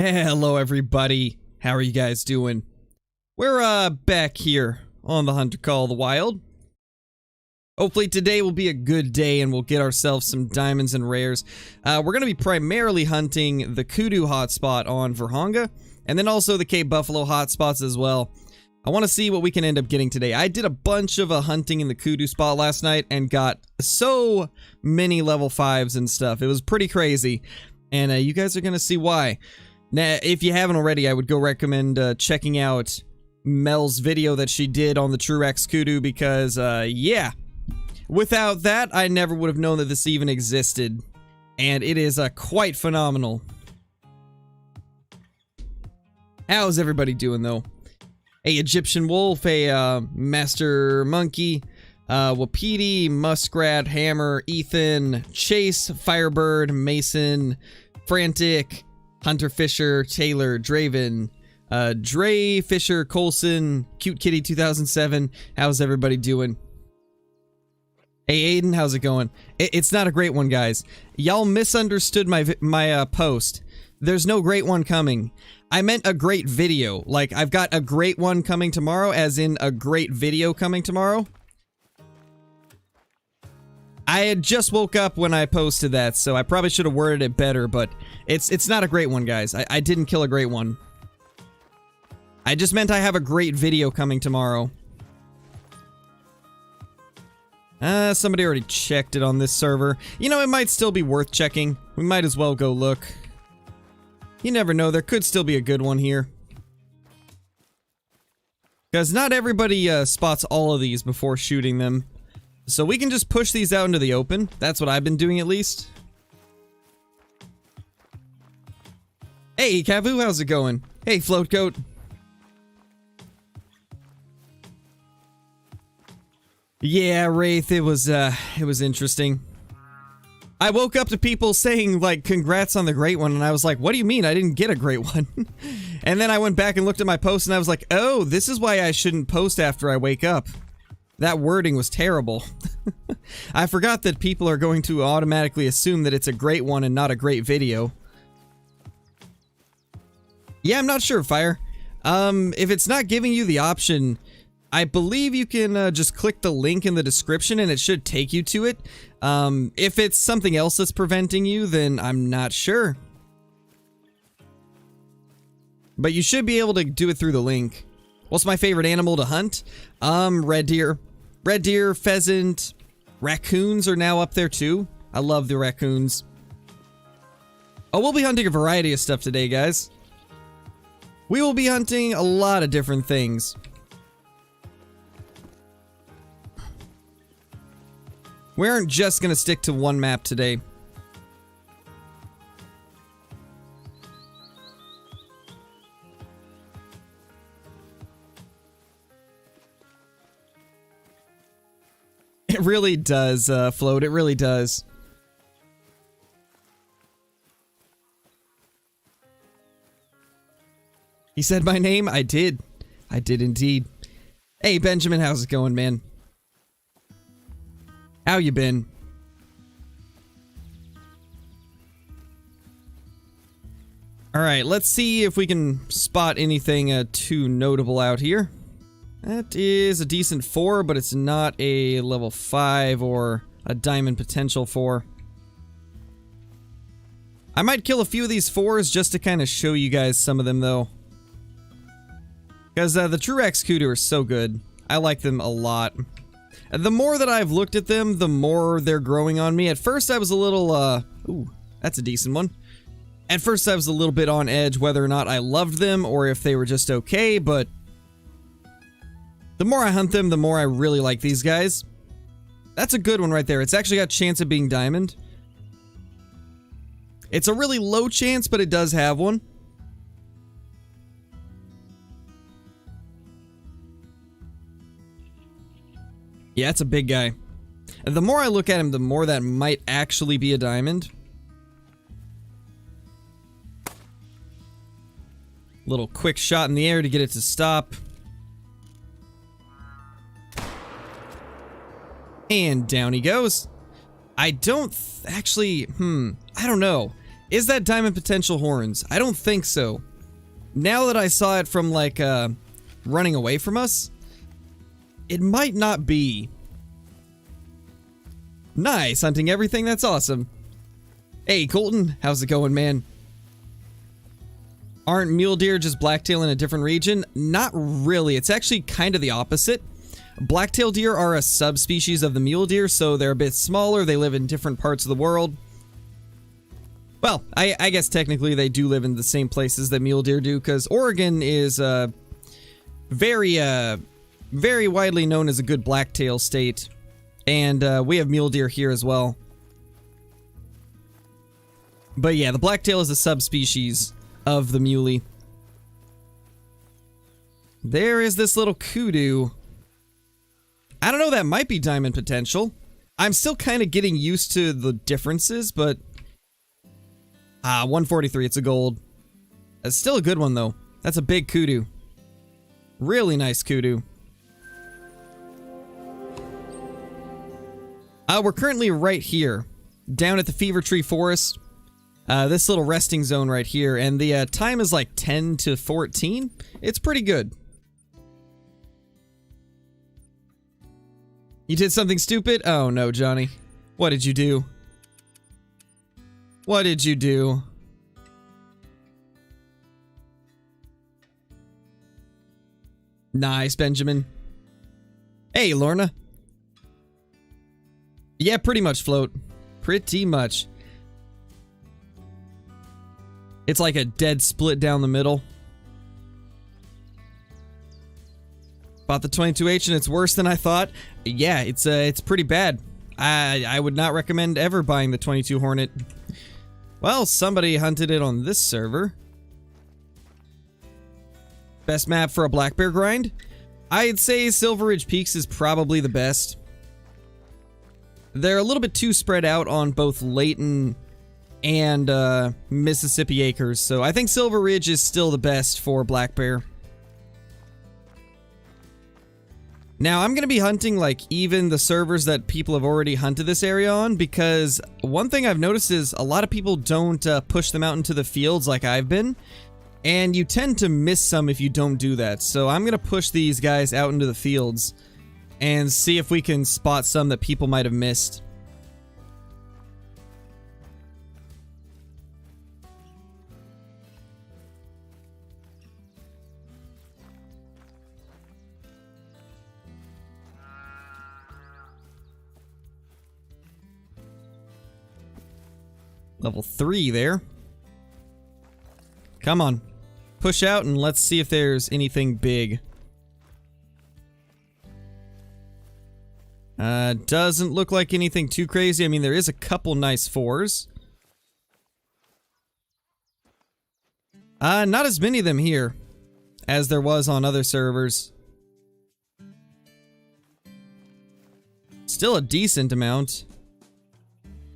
Hello everybody, how are you guys doing? We're back here on the Hunter Call of the Wild. Hopefully today will be a good day and we'll get ourselves some diamonds and rares. We're going to be primarily hunting the COTW hotspot on Vurhonga, and then also the Cape Buffalo hotspots as well. I want to see what we can end up getting today. I did a bunch of hunting in the COTW spot last night and got so many level 5s and stuff. It was pretty crazy, and you guys are going to see why. Now, if you haven't already, I would go recommend checking out Mel's video that she did on the Truex COTW because, yeah. Without that, I never would have known that this even existed. And it is quite phenomenal. How's everybody doing, though? A Egyptian Wolf, a Master Monkey, Wapiti, Muskrat, Hammer, Ethan, Chase, Firebird, Mason, Frantic, Hunter Fisher, Taylor, Draven, Dre, Fisher, Colson, Cute Kitty 2007. How's everybody doing? Hey Aiden, how's it going? It's not a great one, guys. Y'all misunderstood my post. There's no great one coming. I meant a great video. Like, I've got a great one coming tomorrow, as in a great video coming tomorrow. I had just woke up when I posted that, so I probably should have worded it better, but it's not a great one, guys. I didn't kill a great one. I just meant I have a great video coming tomorrow. Somebody already checked it on this server. You know, it might still be worth checking. We might as well go look. You never know, there could still be a good one here. Because not everybody spots all of these before shooting them. So we can just push these out into the open. That's what I've been doing, at least. Hey, Kavu, how's it going? Hey, Floatcoat. Yeah, Wraith, it was interesting. I woke up to people saying, like, congrats on the great one, and I was like, what do you mean? I didn't get a great one. And then I went back and looked at my post, and I was like, oh, this is why I shouldn't post after I wake up. That wording was terrible. I forgot that people are going to automatically assume that it's a great one and not a great video. Yeah, I'm not sure, Fire. If it's not giving you the option, I believe you can just click the link in the description and it should take you to it. If it's something else that's preventing you, then I'm not sure. But you should be able to do it through the link. What's my favorite animal to hunt? Red deer. Red deer, pheasant, raccoons are now up there too. I love the raccoons. Oh, we'll be hunting a variety of stuff today, guys. We will be hunting a lot of different things. We aren't just gonna stick to one map today. It really does, Float. It really does. He said my name? I did. I did indeed. Hey, Benjamin, how's it going, man? How you been? Alright, let's see if we can spot anything too notable out here. That is a decent 4, but it's not a level 5 or a diamond potential 4. I might kill a few of these 4s just to kind of show you guys some of them, though. Because the Truex COTW are so good. I like them a lot. The more that I've looked at them, the more they're growing on me. At first I was a little, ooh, that's a decent one. At first I was a little bit on edge whether or not I loved them or if they were just okay, but the more I hunt them, the more I really like these guys. That's a good one right there. It's actually got a chance of being diamond. It's a really low chance, but it does have one. Yeah, it's a big guy. The more I look at him, the more that might actually be a diamond. Little quick shot in the air to get it to stop. And down he goes. I don't actually, I don't know. Is that diamond potential horns? I don't think so. Now that I saw it from like running away from us, it might not be. Nice, hunting everything, that's awesome. Hey Colton, how's it going, man? Aren't mule deer just blacktail in a different region? Not really, it's actually kind of the opposite. Blacktail deer are a subspecies of the mule deer, so they're a bit smaller, they live in different parts of the world. Well, I guess technically they do live in the same places that mule deer do, because Oregon is very widely known as a good blacktail state. And we have mule deer here as well. But yeah, the blacktail is a subspecies of the muley. There is this little kudu. I don't know, that might be diamond potential. I'm still kind of getting used to the differences, but... 143, it's a gold. It's still a good one, though. That's a big kudu. Really nice kudu. We're currently right here, down at the Fever Tree Forest. This little resting zone right here, and the time is like 10 to 14. It's pretty good. You did something stupid? Oh no, Johnny. What did you do? What did you do? Nice, Benjamin. Hey, Lorna. Yeah, pretty much float. Pretty much. It's like a dead split down the middle. Bought the 22H and it's worse than I thought. Yeah, it's pretty bad. I would not recommend ever buying the 22 Hornet. Well, somebody hunted it on this server. Best map for a black bear grind? I'd say Silver Ridge Peaks is probably the best. They're a little bit too spread out on both Layton and Mississippi Acres, so I think Silver Ridge is still the best for black bear. Now, I'm going to be hunting like even the servers that people have already hunted this area on, because one thing I've noticed is a lot of people don't push them out into the fields like I've been, and you tend to miss some if you don't do that. So I'm going to push these guys out into the fields and see if we can spot some that people might have missed. Level 3 there. Come on. Push out and let's see if there's anything big. Doesn't look like anything too crazy. I mean, there is a couple nice 4s. Not as many of them here as there was on other servers. Still a decent amount.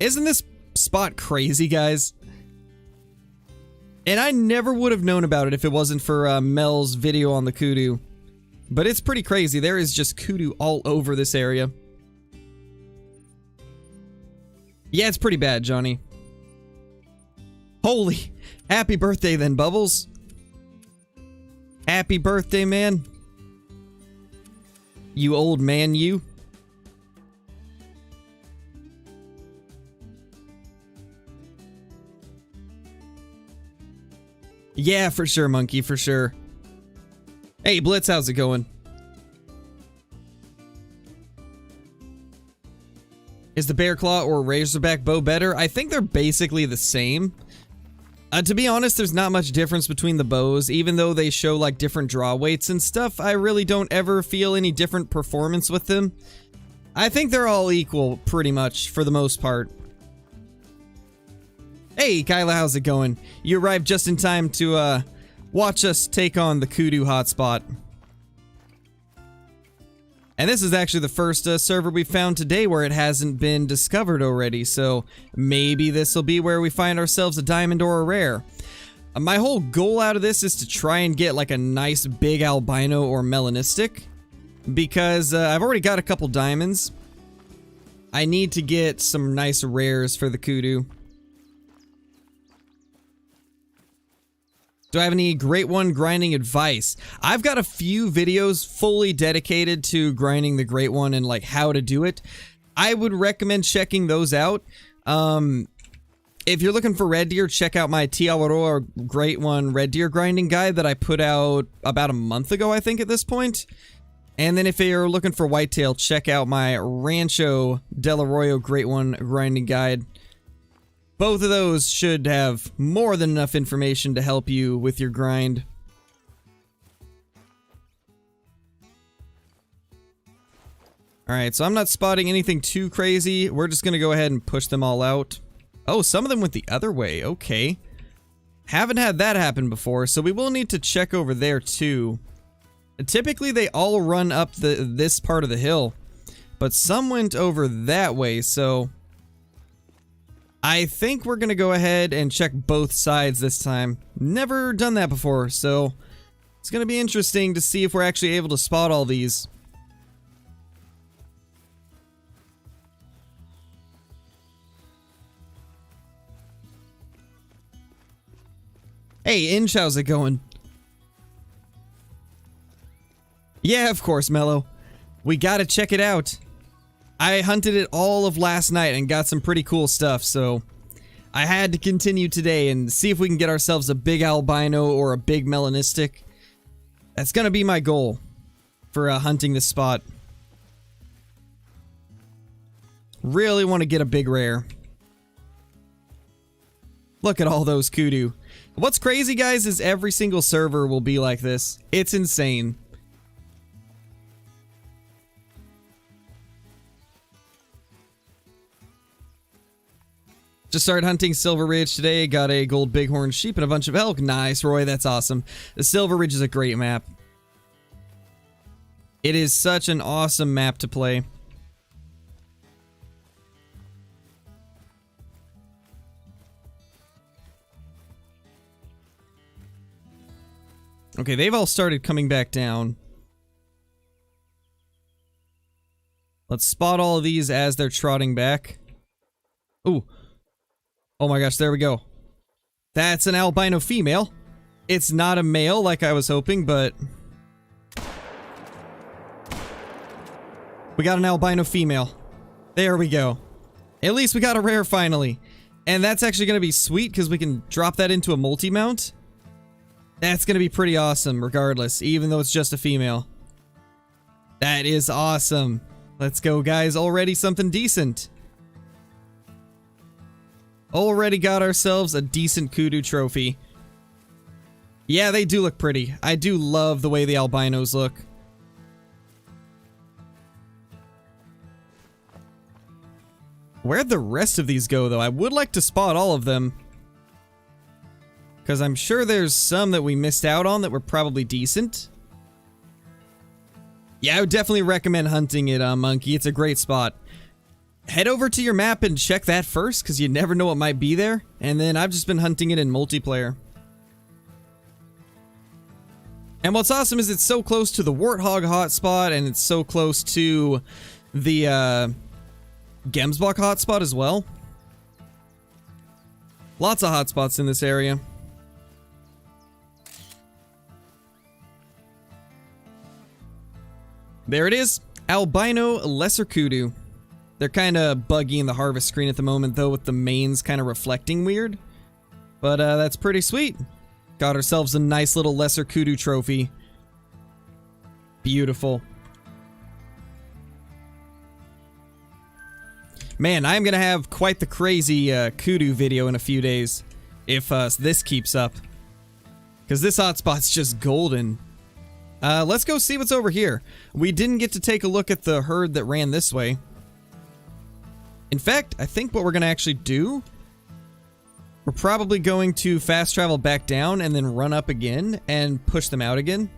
Isn't this spot crazy, guys? And I never would have known about it if it wasn't for Mel's video on the kudu. But it's pretty crazy. There is just kudu all over this area. Yeah, it's pretty bad, Johnny. Holy, happy birthday then, Bubbles. Happy birthday, man. You old man, you. Yeah, for sure, Monkey, for sure. Hey, Blitz, how's it going? Is the bear claw or razorback bow better? I think they're basically the same. To be honest, there's not much difference between the bows, even though they show like different draw weights and stuff. I really don't ever feel any different performance with them. I think they're all equal, pretty much, for the most part. Hey, Kyla, how's it going? You arrived just in time to, watch us take on the Kudu Hotspot. And this is actually the first server we found today where it hasn't been discovered already, so maybe this will be where we find ourselves a diamond or a rare. My whole goal out of this is to try and get like a nice big albino or melanistic, because I've already got a couple diamonds. I need to get some nice rares for the Kudu. Do I have any Great One grinding advice? I've got a few videos fully dedicated to grinding the Great One and like how to do it. I would recommend checking those out. If you're looking for red deer, check out my Tiawaroa Great One red deer grinding guide that I put out about a month ago, I think, at this point. And then if you're looking for whitetail, check out my Rancho Del Arroyo Great One grinding guide. Both of those should have more than enough information to help you with your grind. Alright, so I'm not spotting anything too crazy. We're just gonna go ahead and push them all out. Oh, some of them went the other way. Okay. Haven't had that happen before, so we will need to check over there too. Typically, they all run up this part of the hill, but some went over that way, so I think we're gonna go ahead and check both sides this time. Never done that before, so it's gonna be interesting to see if we're actually able to spot all these. Hey, Inch, how's it going? Yeah, of course, Mello. We gotta check it out. I hunted it all of last night and got some pretty cool stuff, so I had to continue today and see if we can get ourselves a big albino or a big melanistic. That's gonna be my goal for hunting this spot. Really want to get a big rare. Look at all those kudu. What's crazy, guys, is every single server will be like this. It's insane. Just started hunting Silver Ridge today, got a gold bighorn sheep and a bunch of elk. Nice, Roy, that's awesome. The Silver Ridge is a great map. It is such an awesome map to play. Okay, they've all started coming back down. Let's spot all of these as they're trotting back. Ooh. Oh my gosh, there we go. That's an albino female. It's not a male like I was hoping, but we got an albino female. There we go. At least we got a rare finally. And that's actually going to be sweet because we can drop that into a multi-mount. That's going to be pretty awesome regardless, even though it's just a female. That is awesome. Let's go, guys. Already something decent. Already got ourselves a decent kudu trophy. Yeah, they do look pretty. I do love the way the albinos look. Where'd the rest of these go, though? I would like to spot all of them. Because I'm sure there's some that we missed out on that were probably decent. Yeah, I would definitely recommend hunting it, Monkey. It's a great spot. Head over to your map and check that first, because you never know what might be there. And then I've just been hunting it in multiplayer. And what's awesome is it's so close to the Warthog hotspot, and it's so close to the Gemsbach hotspot as well. Lots of hotspots in this area. There it is. Albino lesser kudu. They're kind of buggy in the harvest screen at the moment, though, with the manes kind of reflecting weird. But that's pretty sweet. Got ourselves a nice little lesser kudu trophy. Beautiful. Man, I'm going to have quite the crazy kudu video in a few days, if this keeps up. Because this hotspot's just golden. Let's go see what's over here. We didn't get to take a look at the herd that ran this way. In fact, I think what we're going to actually do, we're probably going to fast travel back down and then run up again and push them out again.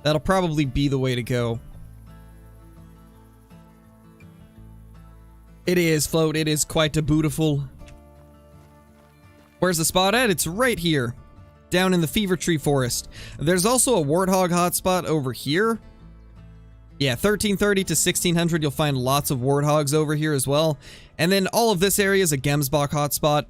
That'll probably be the way to go. It is, Float. It is quite a beautiful. Where's the spot at? It's right here, down in the Fever Tree Forest. There's also a Warthog hotspot over here. Yeah, 1330 to 1600, you'll find lots of warthogs over here as well. And then all of this area is a Gemsbach hotspot.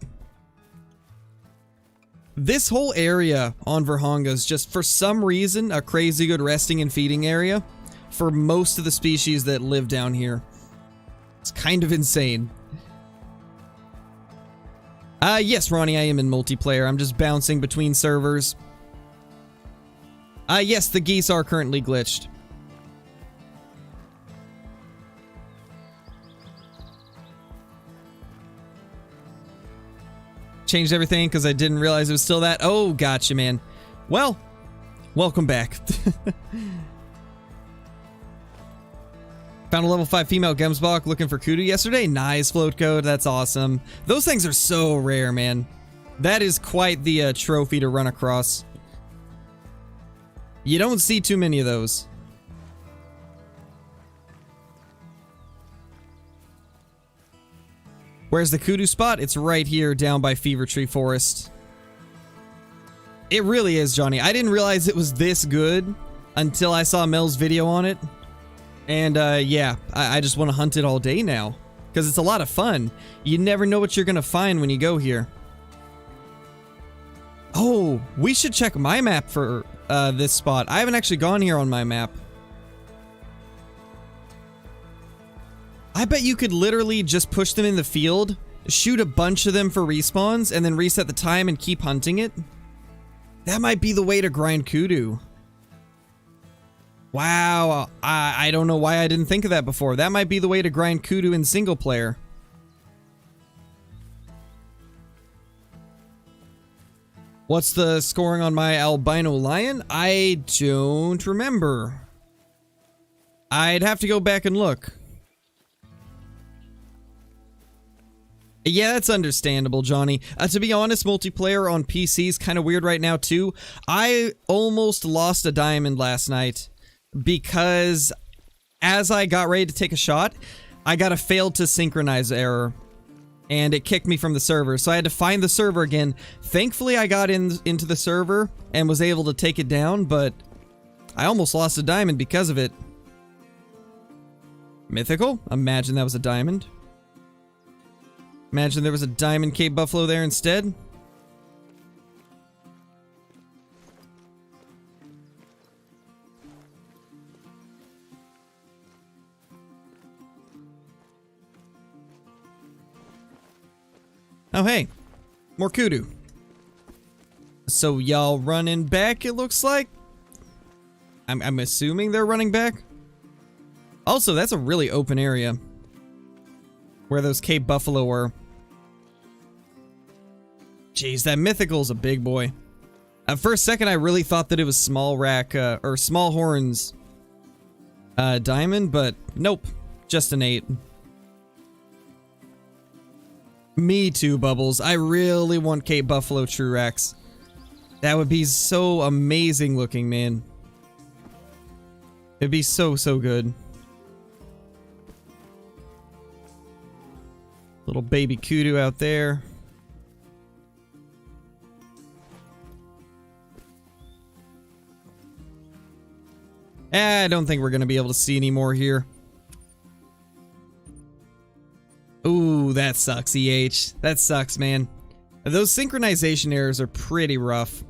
This whole area on Virhonga is just, for some reason, a crazy good resting and feeding area for most of the species that live down here. It's kind of insane. Yes, Ronnie, I am in multiplayer. I'm just bouncing between servers. Yes, the geese are currently glitched. Changed everything because I didn't realize it was still that. Oh, gotcha, man. Well, welcome back. Found a level 5 female Gemsbok looking for kudu yesterday. Nice float code. That's awesome. Those things are so rare, man. That is quite the trophy to run across. You don't see too many of those. Where's the kudu spot? It's right here down by Fever Tree Forest. It really is, Johnny. I didn't realize it was this good until I saw Mel's video on it. And yeah, I just want to hunt it all day now because it's a lot of fun. You never know what you're going to find when you go here. Oh, we should check my map for this spot. I haven't actually gone here on my map. I bet you could literally just push them in the field, shoot a bunch of them for respawns, and then reset the time and keep hunting it. That might be the way to grind kudu. Wow, I don't know why I didn't think of that before. That might be the way to grind kudu in single player. What's the scoring on my albino lion? I don't remember. I'd have to go back and look. Yeah, that's understandable, Johnny. To be honest, multiplayer on PC is kind of weird right now, too. I almost lost a diamond last night because as I got ready to take a shot, I got a failed to synchronize error, and it kicked me from the server, so I had to find the server again. Thankfully, I got into the server and was able to take it down, but I almost lost a diamond because of it. Mythical? Imagine that was a diamond. Imagine there was a diamond Cape Buffalo there instead. Oh, hey. More kudu. So y'all running back, it looks like? I'm assuming they're running back. Also, that's a really open area where those Cape Buffalo were. Jeez, that mythical's a big boy. For a second, I really thought that it was small rack, or small horns diamond, but nope. Just an 8. Me too, Bubbles. I really want Cape Buffalo True Racks. That would be so amazing looking, man. It'd be so, so good. Little baby kudu out there. I don't think we're going to be able to see any more here. Ooh, that sucks, EH. That sucks, man. Those synchronization errors are pretty rough.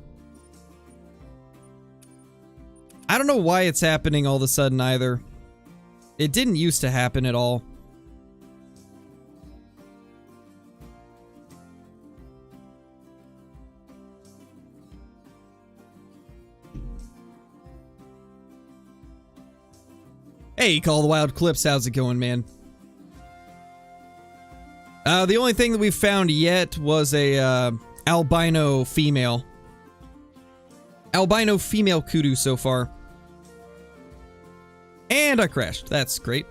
I don't know why it's happening all of a sudden either. It didn't used to happen at all. Hey, Call the Wild Clips, how's it going, man? The only thing that we've found yet was a albino female. Albino female kudu so far. And I crashed. That's great.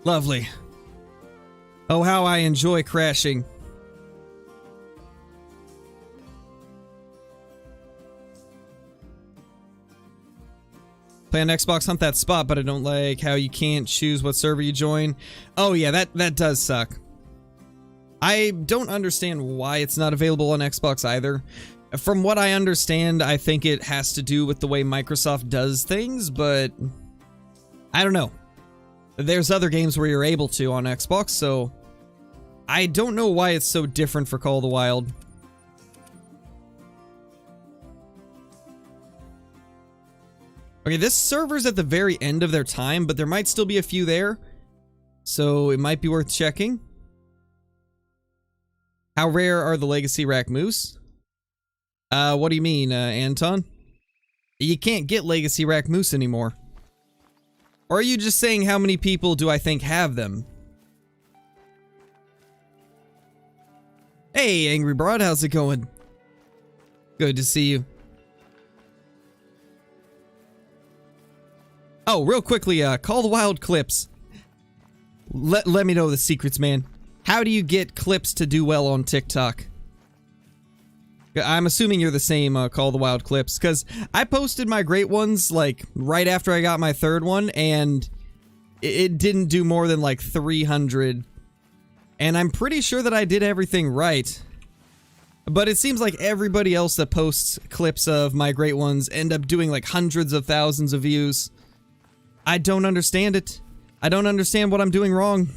Lovely. Oh, how I enjoy crashing. Play on Xbox, hunt that spot, but I don't like how you can't choose what server you join. Oh yeah, that does suck. I don't understand why it's not available on Xbox either. From what I understand, I think it has to do with the way Microsoft does things, but I don't know. There's other games where you're able to on Xbox, so I don't know why it's so different for Call of the Wild. Okay, this server's at the very end of their time, but there might still be a few there. So it might be worth checking. How rare are the Legacy Rack Moose? What do you mean, Anton? You can't get Legacy Rack Moose anymore. Or are you just saying how many people do I think have them? Hey, Angry Broad, how's it going? Good to see you. Oh, real quickly, Call the Wild clips. Let me know the secrets, man. How do you get clips to do well on TikTok? I'm assuming you're the same, Call the Wild clips, because I posted my great ones, like, right after I got my third one, and it didn't do more than, like, 300. And I'm pretty sure that I did everything right. But it seems like everybody else that posts clips of my great ones end up doing, like, hundreds of thousands of views. I don't understand it. I don't understand what I'm doing wrong.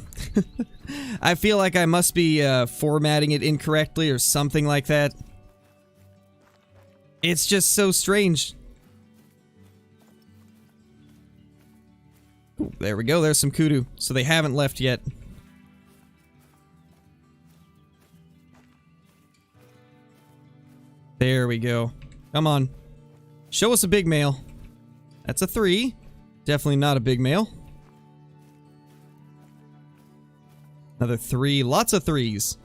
I feel like I must be formatting it incorrectly or something like that. It's just so strange. Ooh, there we go, there's some kudu. So they haven't left yet. There we go. Come on. Show us a big male. That's a 3. Definitely not a big male. Another 3. Lots of 3s.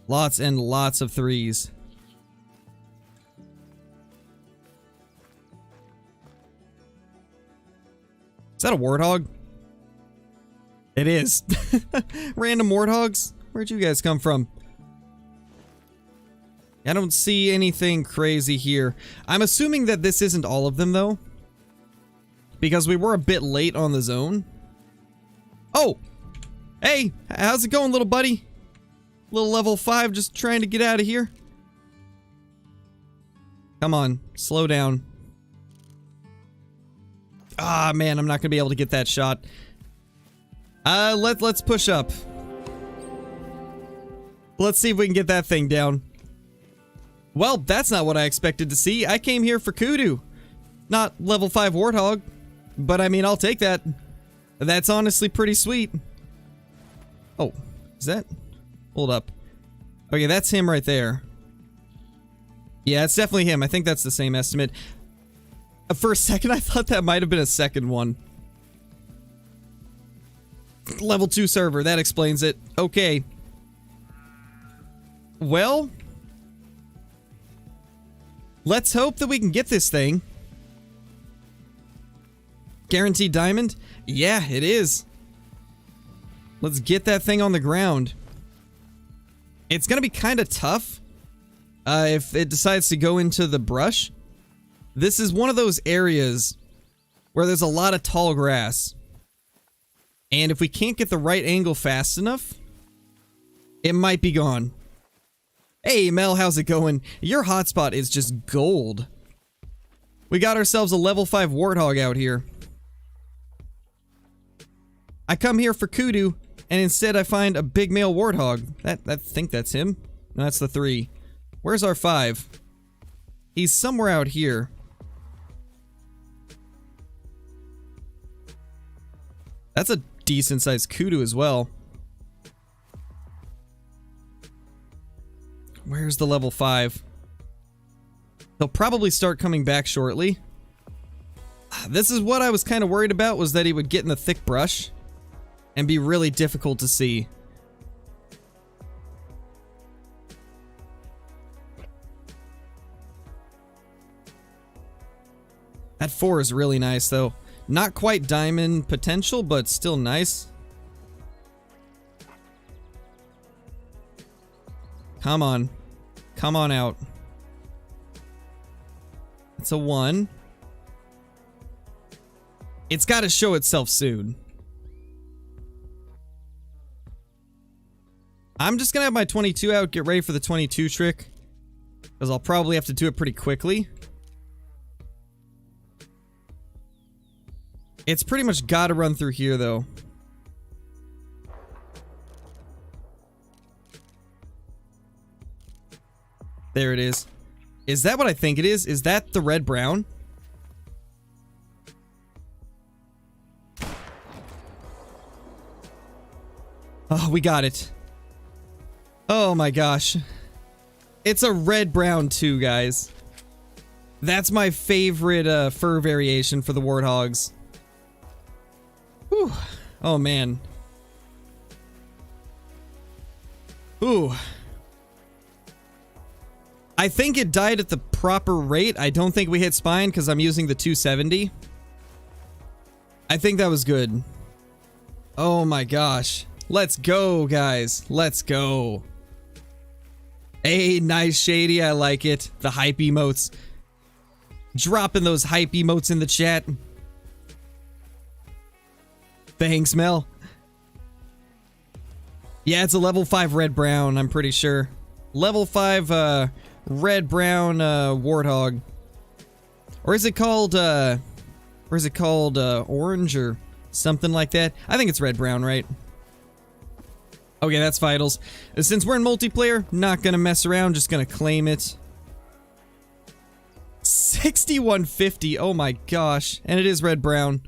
Lots and lots of 3s. Is that a warthog? It is. Random warthogs? Where'd you guys come from? I don't see anything crazy here. I'm assuming that this isn't all of them, though. Because we were a bit late on the zone. Oh! Hey! How's it going, little buddy? Little level 5 just trying to get out of here. Come on. Slow down. Ah, man, I'm not gonna be able to get that shot. Let's push up. Let's see if we can get that thing down. Well, that's not what I expected to see. I came here for kudu. Not level 5 warthog. But, I mean, I'll take that. That's honestly pretty sweet. Oh, is that? Hold up. Okay, that's him right there. Yeah, it's definitely him. I think that's the same estimate. For a second, I thought that might have been a second one. Level 2 server, that explains it. Okay. Well, let's hope that we can get this thing. Guaranteed diamond? Yeah, it is. Let's get that thing on the ground. It's gonna be kind of tough if it decides to go into the brush. This is one of those areas where there's a lot of tall grass. And if we can't get the right angle fast enough, it might be gone. Hey, Mel, how's it going? Your hotspot is just gold. We got ourselves a level 5 warthog out here. I come here for kudu, and instead I find a big male warthog. I think that's him. No, that's the 3. Where's our 5? He's somewhere out here. That's a decent sized kudu as well. Where's the level 5? He'll probably start coming back shortly. This is what I was kind of worried about, was that he would get in the thick brush and be really difficult to see. That 4 is really nice, though. Not quite diamond potential, but still nice. Come on. Come on out. It's a 1. It's got to show itself soon. I'm just gonna have my 22 out, get ready for the 22 trick. Because I'll probably have to do it pretty quickly. It's pretty much gotta run through here, though. There it is. Is that what I think it is? Is that the red-brown? Oh, we got it. Oh my gosh. It's a red-brown too, guys. That's my favorite fur variation for the warthogs. Whew. Oh man. Ooh. I think it died at the proper rate. I don't think we hit spine because I'm using the 270. I think that was good. Oh my gosh. Let's go, guys. Let's go. Hey, nice shady. I like it. The hype emotes. Dropping those hype emotes in the chat. Thanks, Mel. Yeah, it's a level 5 red-brown, I'm pretty sure. Level 5, red-brown, warthog. Or is it called, orange or something like that? I think it's red-brown, right? Okay, that's vitals. Since we're in multiplayer, not gonna mess around, just gonna claim it. 6150, oh my gosh. And it is red-brown.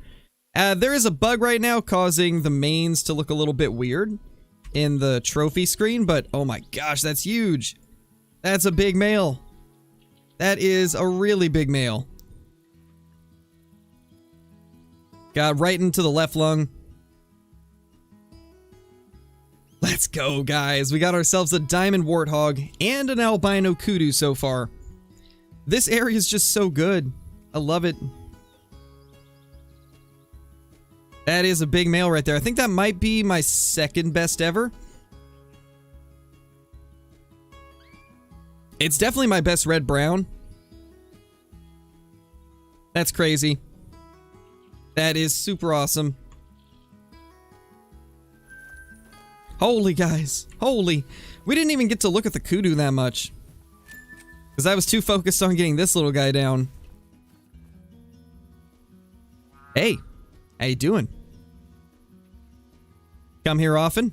There is a bug right now causing the mains to look a little bit weird in the trophy screen, but oh my gosh, that's huge. That's a big male. That is a really big male. Got right into the left lung. Let's go, guys. We got ourselves a diamond warthog and an albino kudu so far. This area is just so good. I love it. That is a big male right there. I think that might be my second best ever. It's definitely my best red-brown. That's crazy. That is super awesome. Holy, guys. Holy. We didn't even get to look at the kudu that much. Because I was too focused on getting this little guy down. Hey. How you doing? Come here often?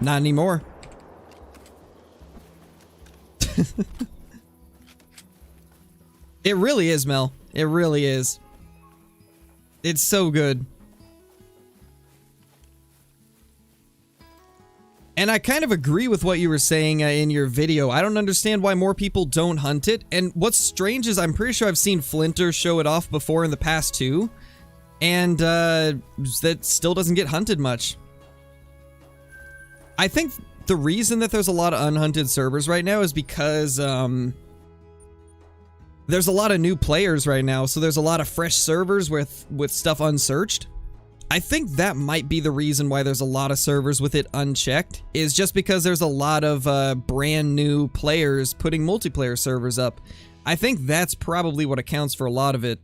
Not anymore. It really is, Mel. It really is. It's so good. And I kind of agree with what you were saying in your video. I don't understand why more people don't hunt it. And what's strange is I'm pretty sure I've seen Flinter show it off before in the past too. And that still doesn't get hunted much. I think the reason that there's a lot of unhunted servers right now is because there's a lot of new players right now. So there's a lot of fresh servers with stuff unsearched. I think that might be the reason why there's a lot of servers with it unchecked, is just because there's a lot of brand new players putting multiplayer servers up. I think that's probably what accounts for a lot of it.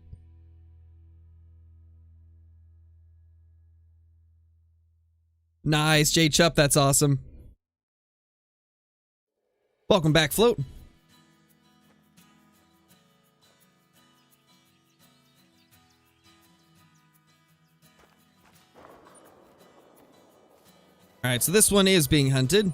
Nice, J Chup, that's awesome. Welcome back, Float. Alright, so this one is being hunted.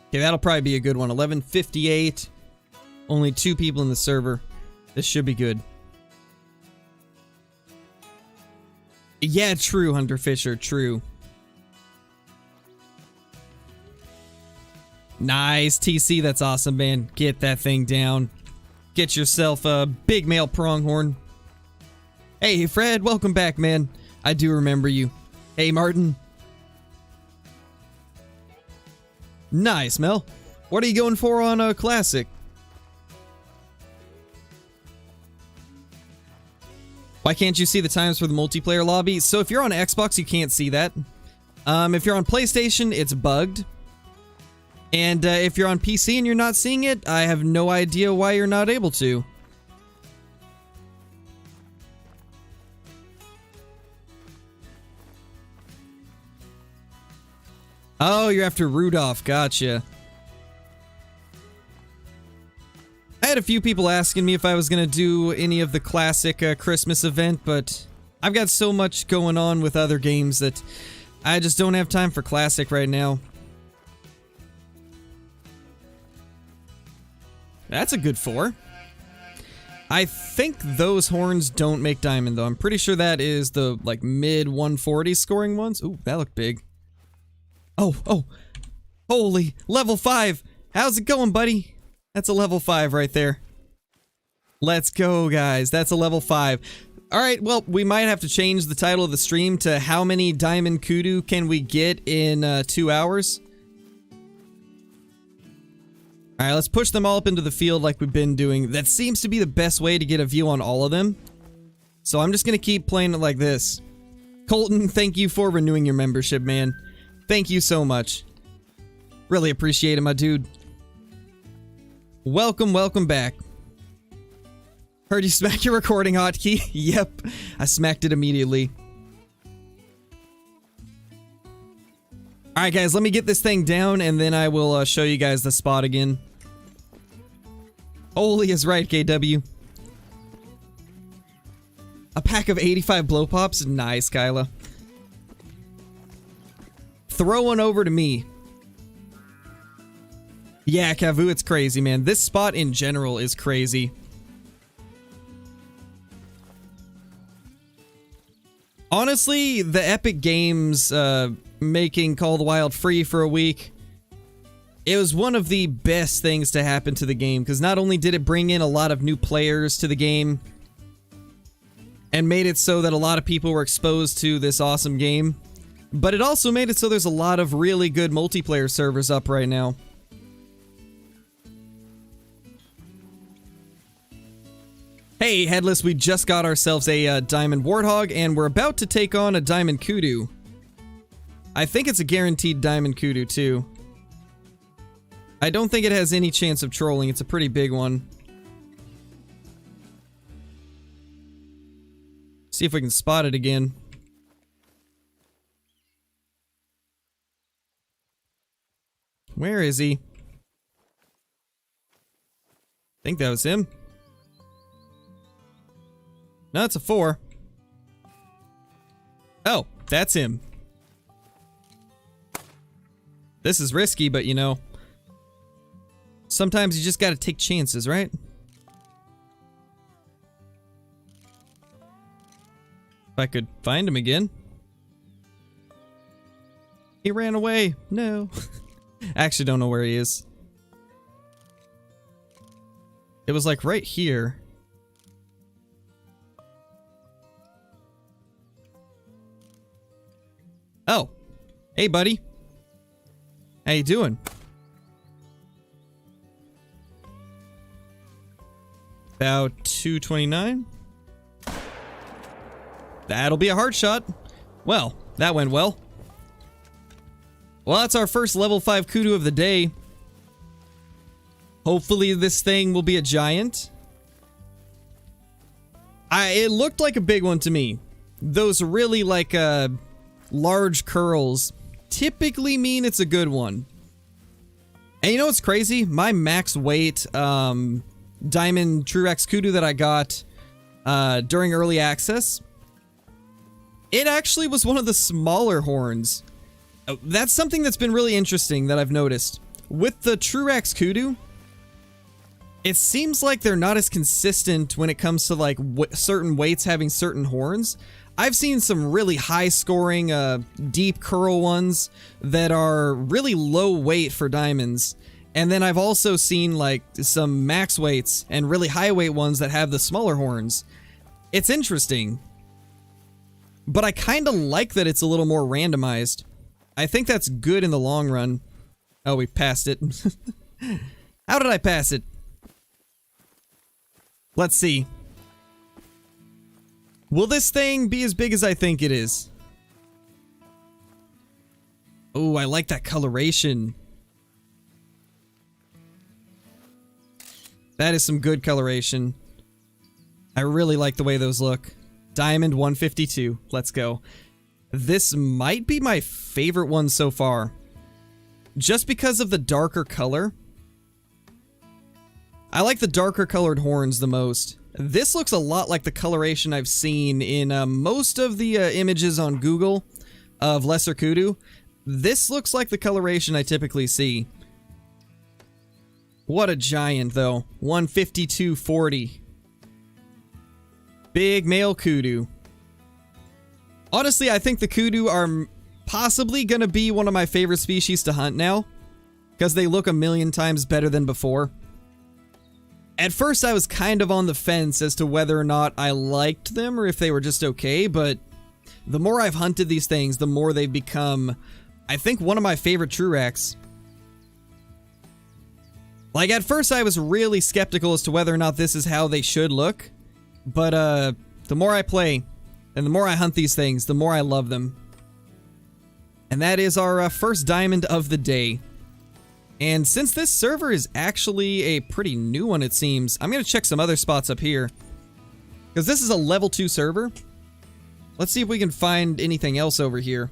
Okay, that'll probably be a good one. 11:58. Only 2 people in the server. This should be good. Yeah, true, Hunter Fisher, true. Nice, TC, that's awesome, man. Get that thing down. Get yourself a big male pronghorn. Hey, Fred, welcome back, man. I do remember you. Hey, Martin. Nice, Mel. What are you going for on a classic? Why can't you see the times for the multiplayer lobby? So if you're on Xbox, you can't see that. If you're on PlayStation, it's bugged. And if you're on PC and you're not seeing it, I have no idea why you're not able to. Oh, you're after Rudolph. Gotcha. I had a few people asking me if I was going to do any of the classic Christmas event, but I've got so much going on with other games that I just don't have time for classic right now. That's a good 4. I think those horns don't make diamond, though. I'm pretty sure that is the, like, mid 140 scoring ones. Ooh, that looked big. Oh. Holy, level 5. How's it going, buddy? That's a level 5 right there. Let's go, guys. That's a level 5. Alright, well, we might have to change the title of the stream to how many diamond kudu can we get in 2 hours? Alright, let's push them all up into the field like we've been doing. That seems to be the best way to get a view on all of them. So I'm just gonna keep playing it like this. Colton, thank you for renewing your membership, man. Thank you so much. Really appreciate it, my dude. Welcome back. Heard you smack your recording hotkey. Yep, I smacked it immediately. Alright guys, let me get this thing down and then I will show you guys the spot again. Oli is right, KW. A pack of 85 blow pops? Nice, Kyla. Throw one over to me. Yeah, Kavu, it's crazy, man. This spot in general is crazy. Honestly, the Epic Games making Call of the Wild free for a week, it was one of the best things to happen to the game, because not only did it bring in a lot of new players to the game and made it so that a lot of people were exposed to this awesome game, but it also made it so there's a lot of really good multiplayer servers up right now. Hey, Headless, we just got ourselves a Diamond Warthog, and we're about to take on a Diamond Kudu. I think it's a guaranteed Diamond Kudu, too. I don't think it has any chance of trolling. It's a pretty big one. See if we can spot it again. Where is he? I think that was him. No, it's a 4. Oh, that's him. This is risky, but you know, sometimes you just gotta take chances, right? If I could find him again. He ran away. No. I actually don't know where he is. It was like right here. Oh, hey buddy. How you doing? About 229. That'll be a hard shot. Well, that went well. Well, that's our first level 5 kudu of the day. Hopefully this thing will be a giant. It looked like a big one to me. Those really like large curls typically mean it's a good one. And you know what's crazy? My max weight Diamond Truex Kudu that I got during early access, it actually was one of the smaller horns. That's something that's been really interesting that I've noticed. With the Truex Kudu, it seems like they're not as consistent when it comes to like certain weights having certain horns. I've seen some really high scoring, deep curl ones that are really low weight for diamonds. And then I've also seen like some max weights and really high weight ones that have the smaller horns. It's interesting. But I kind of like that it's a little more randomized. I think that's good in the long run. Oh, we passed it. How did I pass it? Let's see. Will this thing be as big as I think it is? Oh, I like that coloration. That is some good coloration. I really like the way those look. Diamond 152. Let's go. This might be my favorite one so far. Just because of the darker color. I like the darker colored horns the most. This looks a lot like the coloration I've seen in most of the images on Google of lesser kudu. This looks like the coloration I typically see. What a giant, though. 152.40. Big male kudu. Honestly, I think the kudu are possibly going to be one of my favorite species to hunt now, because they look a million times better than before. At first, I was kind of on the fence as to whether or not I liked them or if they were just okay, but the more I've hunted these things, the more they've become, I think, one of my favorite true racks. Like, at first, I was really skeptical as to whether or not this is how they should look, but the more I play and the more I hunt these things, the more I love them. And that is our first diamond of the day. And since this server is actually a pretty new one, it seems, I'm going to check some other spots up here. Because this is a level 2 server. Let's see if we can find anything else over here.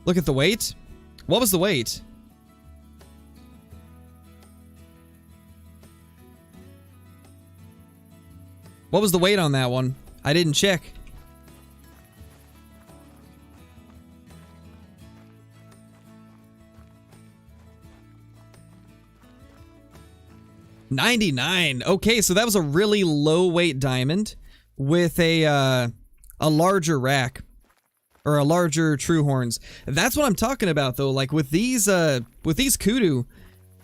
Look at the weight. What was the weight? What was the weight on that one? I didn't check. $99. Okay, so that was a really low weight diamond with a larger rack, or a larger true horns. That's what I'm talking about, though. Like with these kudu,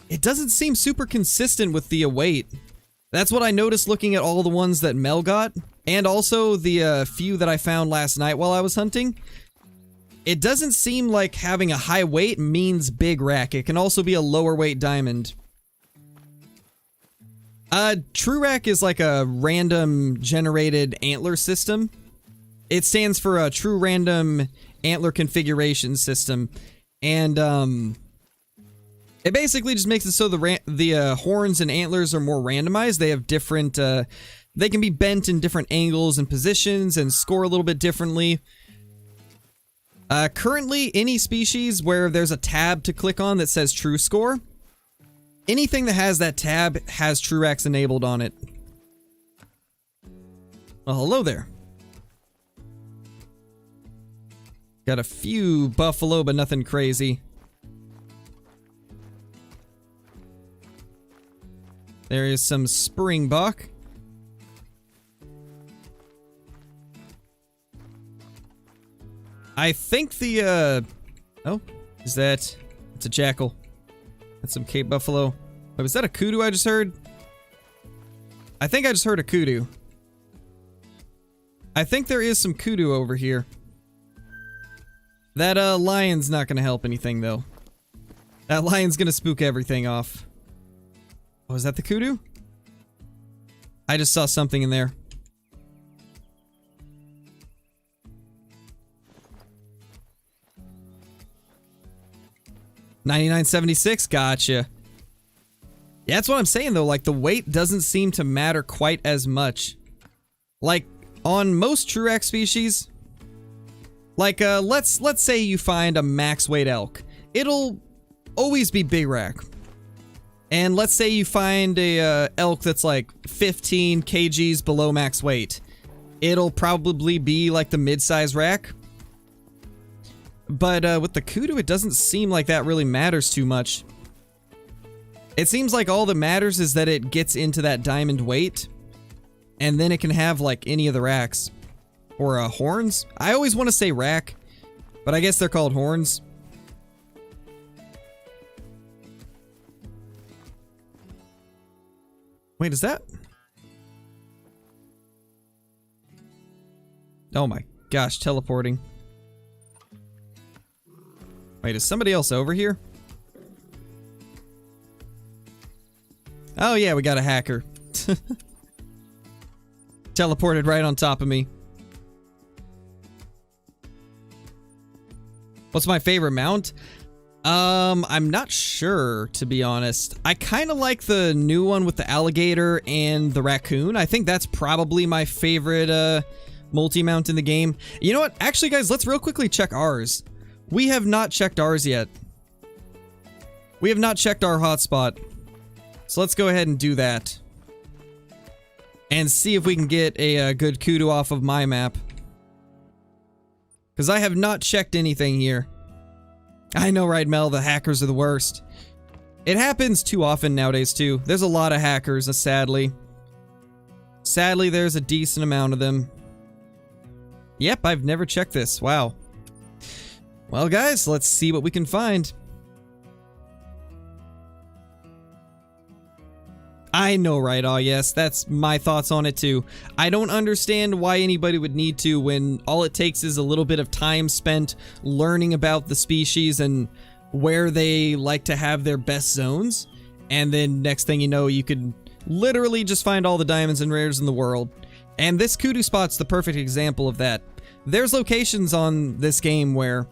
it doesn't seem super consistent with the weight. That's what I noticed looking at all the ones that Mel got, and also the few that I found last night while I was hunting. It doesn't seem like having a high weight means big rack. It can also be a lower weight diamond. True rack is like a random generated antler system. It stands for a true random antler configuration system, and it basically just makes it so the horns and antlers are more randomized. They have different, they can be bent in different angles and positions and score a little bit differently. Currently, any species where there's a tab to click on that says true score, anything that has that tab has true racks enabled on it. Well, hello there. Got a few buffalo, but nothing crazy. There is some springbok. I think the, oh, is that, it's a jackal. That's some Cape buffalo. Wait, was that a kudu I just heard? I think I just heard a kudu. I think there is some kudu over here. That lion's not gonna help anything, though. That lion's gonna spook everything off. Oh, is that the kudu? I just saw something in there. $99.76, gotcha. Yeah, that's what I'm saying, though. Like, the weight doesn't seem to matter quite as much. Like, on most true rack species, like, let's say you find a max weight elk. It'll always be big rack. And let's say you find a elk that's like 15 kgs below max weight. It'll probably be like the mid-size rack. But with the kudu, it doesn't seem like that really matters too much. It seems like all that matters is that it gets into that diamond weight, and then it can have like any of the racks. Or horns? I always want to say rack, but I guess they're called horns. Wait, is that? Oh my gosh, teleporting. Wait, is somebody else over here? Oh yeah, we got a hacker. Teleported right on top of me. What's my favorite mount? I'm not sure, to be honest. I kind of like the new one with the alligator and the raccoon. I think that's probably my favorite multi-mount in the game. You know what? Actually, guys, let's real quickly check ours. We have not checked ours yet. We have not checked our hotspot. So let's go ahead and do that. And see if we can get a good kudu off of my map. Because I have not checked anything here. I know, right, Mel? The hackers are the worst. It happens too often nowadays, too. There's a lot of hackers, sadly. Sadly, there's a decent amount of them. Yep, I've never checked this. Wow. Well, guys, let's see what we can find. I know, right? Oh, yes, that's my thoughts on it, too. I don't understand why anybody would need to when all it takes is a little bit of time spent learning about the species and where they like to have their best zones. And then next thing you know, you could literally just find all the diamonds and rares in the world. And this kudu spot's the perfect example of that. There's locations on this game where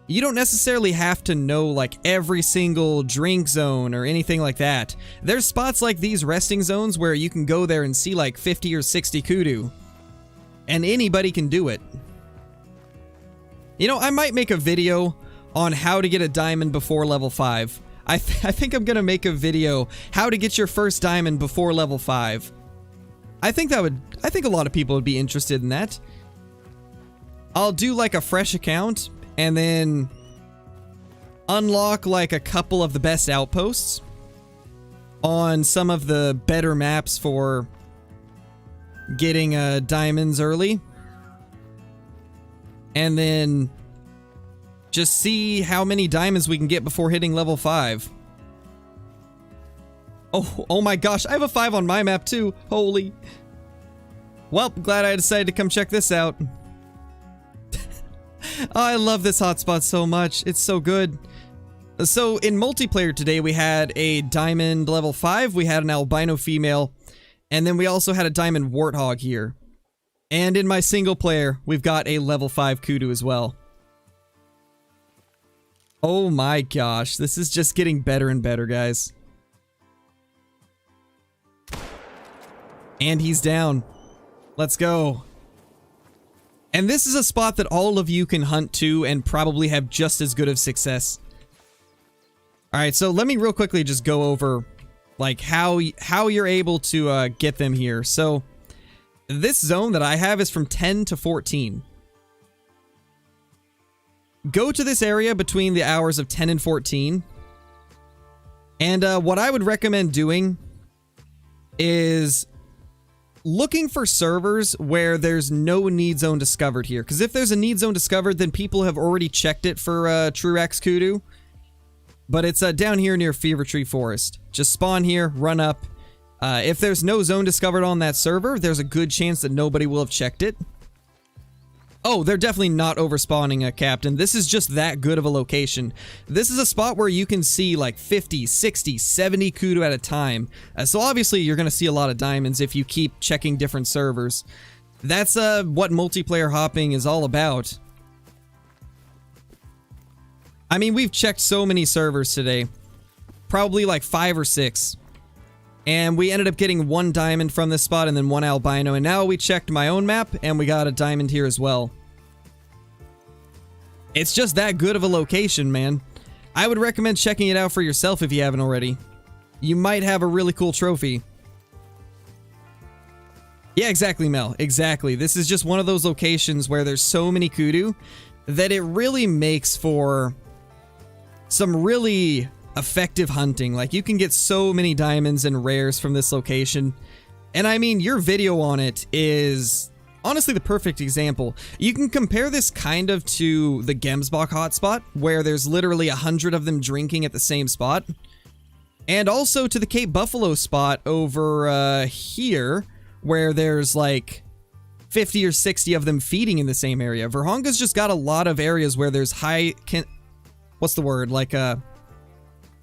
you don't necessarily have to know like every single drink zone or anything like that. There's spots like these resting zones where you can go there and see like 50 or 60 kudu. And anybody can do it. You know, I might make a video on how to get a diamond before level 5. I think I'm gonna make a video how to get your first diamond before level 5. I think a lot of people would be interested in that. I'll do like a fresh account and then unlock like a couple of the best outposts on some of the better maps for getting diamonds early. And then just see how many diamonds we can get before hitting level 5. Oh my gosh, I have a 5 on my map too. Holy. Well, glad I decided to come check this out. Oh, I love this hotspot so much. It's so good. So in multiplayer today, we had a diamond level 5, we had an albino female, and then we also had a diamond warthog here. And in my single player, we've got a level 5 kudu as well. Oh my gosh, this is just getting better and better, guys. And he's down. Let's go. And this is a spot that all of you can hunt to and probably have just as good of success. Alright, so let me real quickly just go over like how you're able to get them here. So this zone that I have is from 10 to 14. Go to this area between the hours of 10 and 14. And what I would recommend doing is looking for servers where there's no need zone discovered here. Because if there's a need zone discovered, then people have already checked it for Truax Kudu. But it's down here near Fever Tree Forest. Just spawn here, run up. If there's no zone discovered on that server, there's a good chance that nobody will have checked it. Oh, they're definitely not overspawning, Captain. This is just that good of a location. This is a spot where you can see like 50, 60, 70 kudu at a time. So obviously you're going to see a lot of diamonds if you keep checking different servers. That's what multiplayer hopping is all about. I mean, we've checked so many servers today. Probably like 5 or 6. And we ended up getting 1 diamond from this spot and then 1 albino. And now we checked my own map and we got a diamond here as well. It's just that good of a location, man. I would recommend checking it out for yourself if you haven't already. You might have a really cool trophy. Yeah, exactly, Mel. Exactly. This is just one of those locations where there's so many kudu that it really makes for some really effective hunting. Like, you can get so many diamonds and rares from this location. And I mean, your video on it is honestly the perfect example. You can compare this kind of to the Gemsbach hotspot, where there's literally 100 of them drinking at the same spot. And also to the Cape Buffalo spot over here, where there's like 50 or 60 of them feeding in the same area. Virhonga's just got a lot of areas where there's what's the word? Like,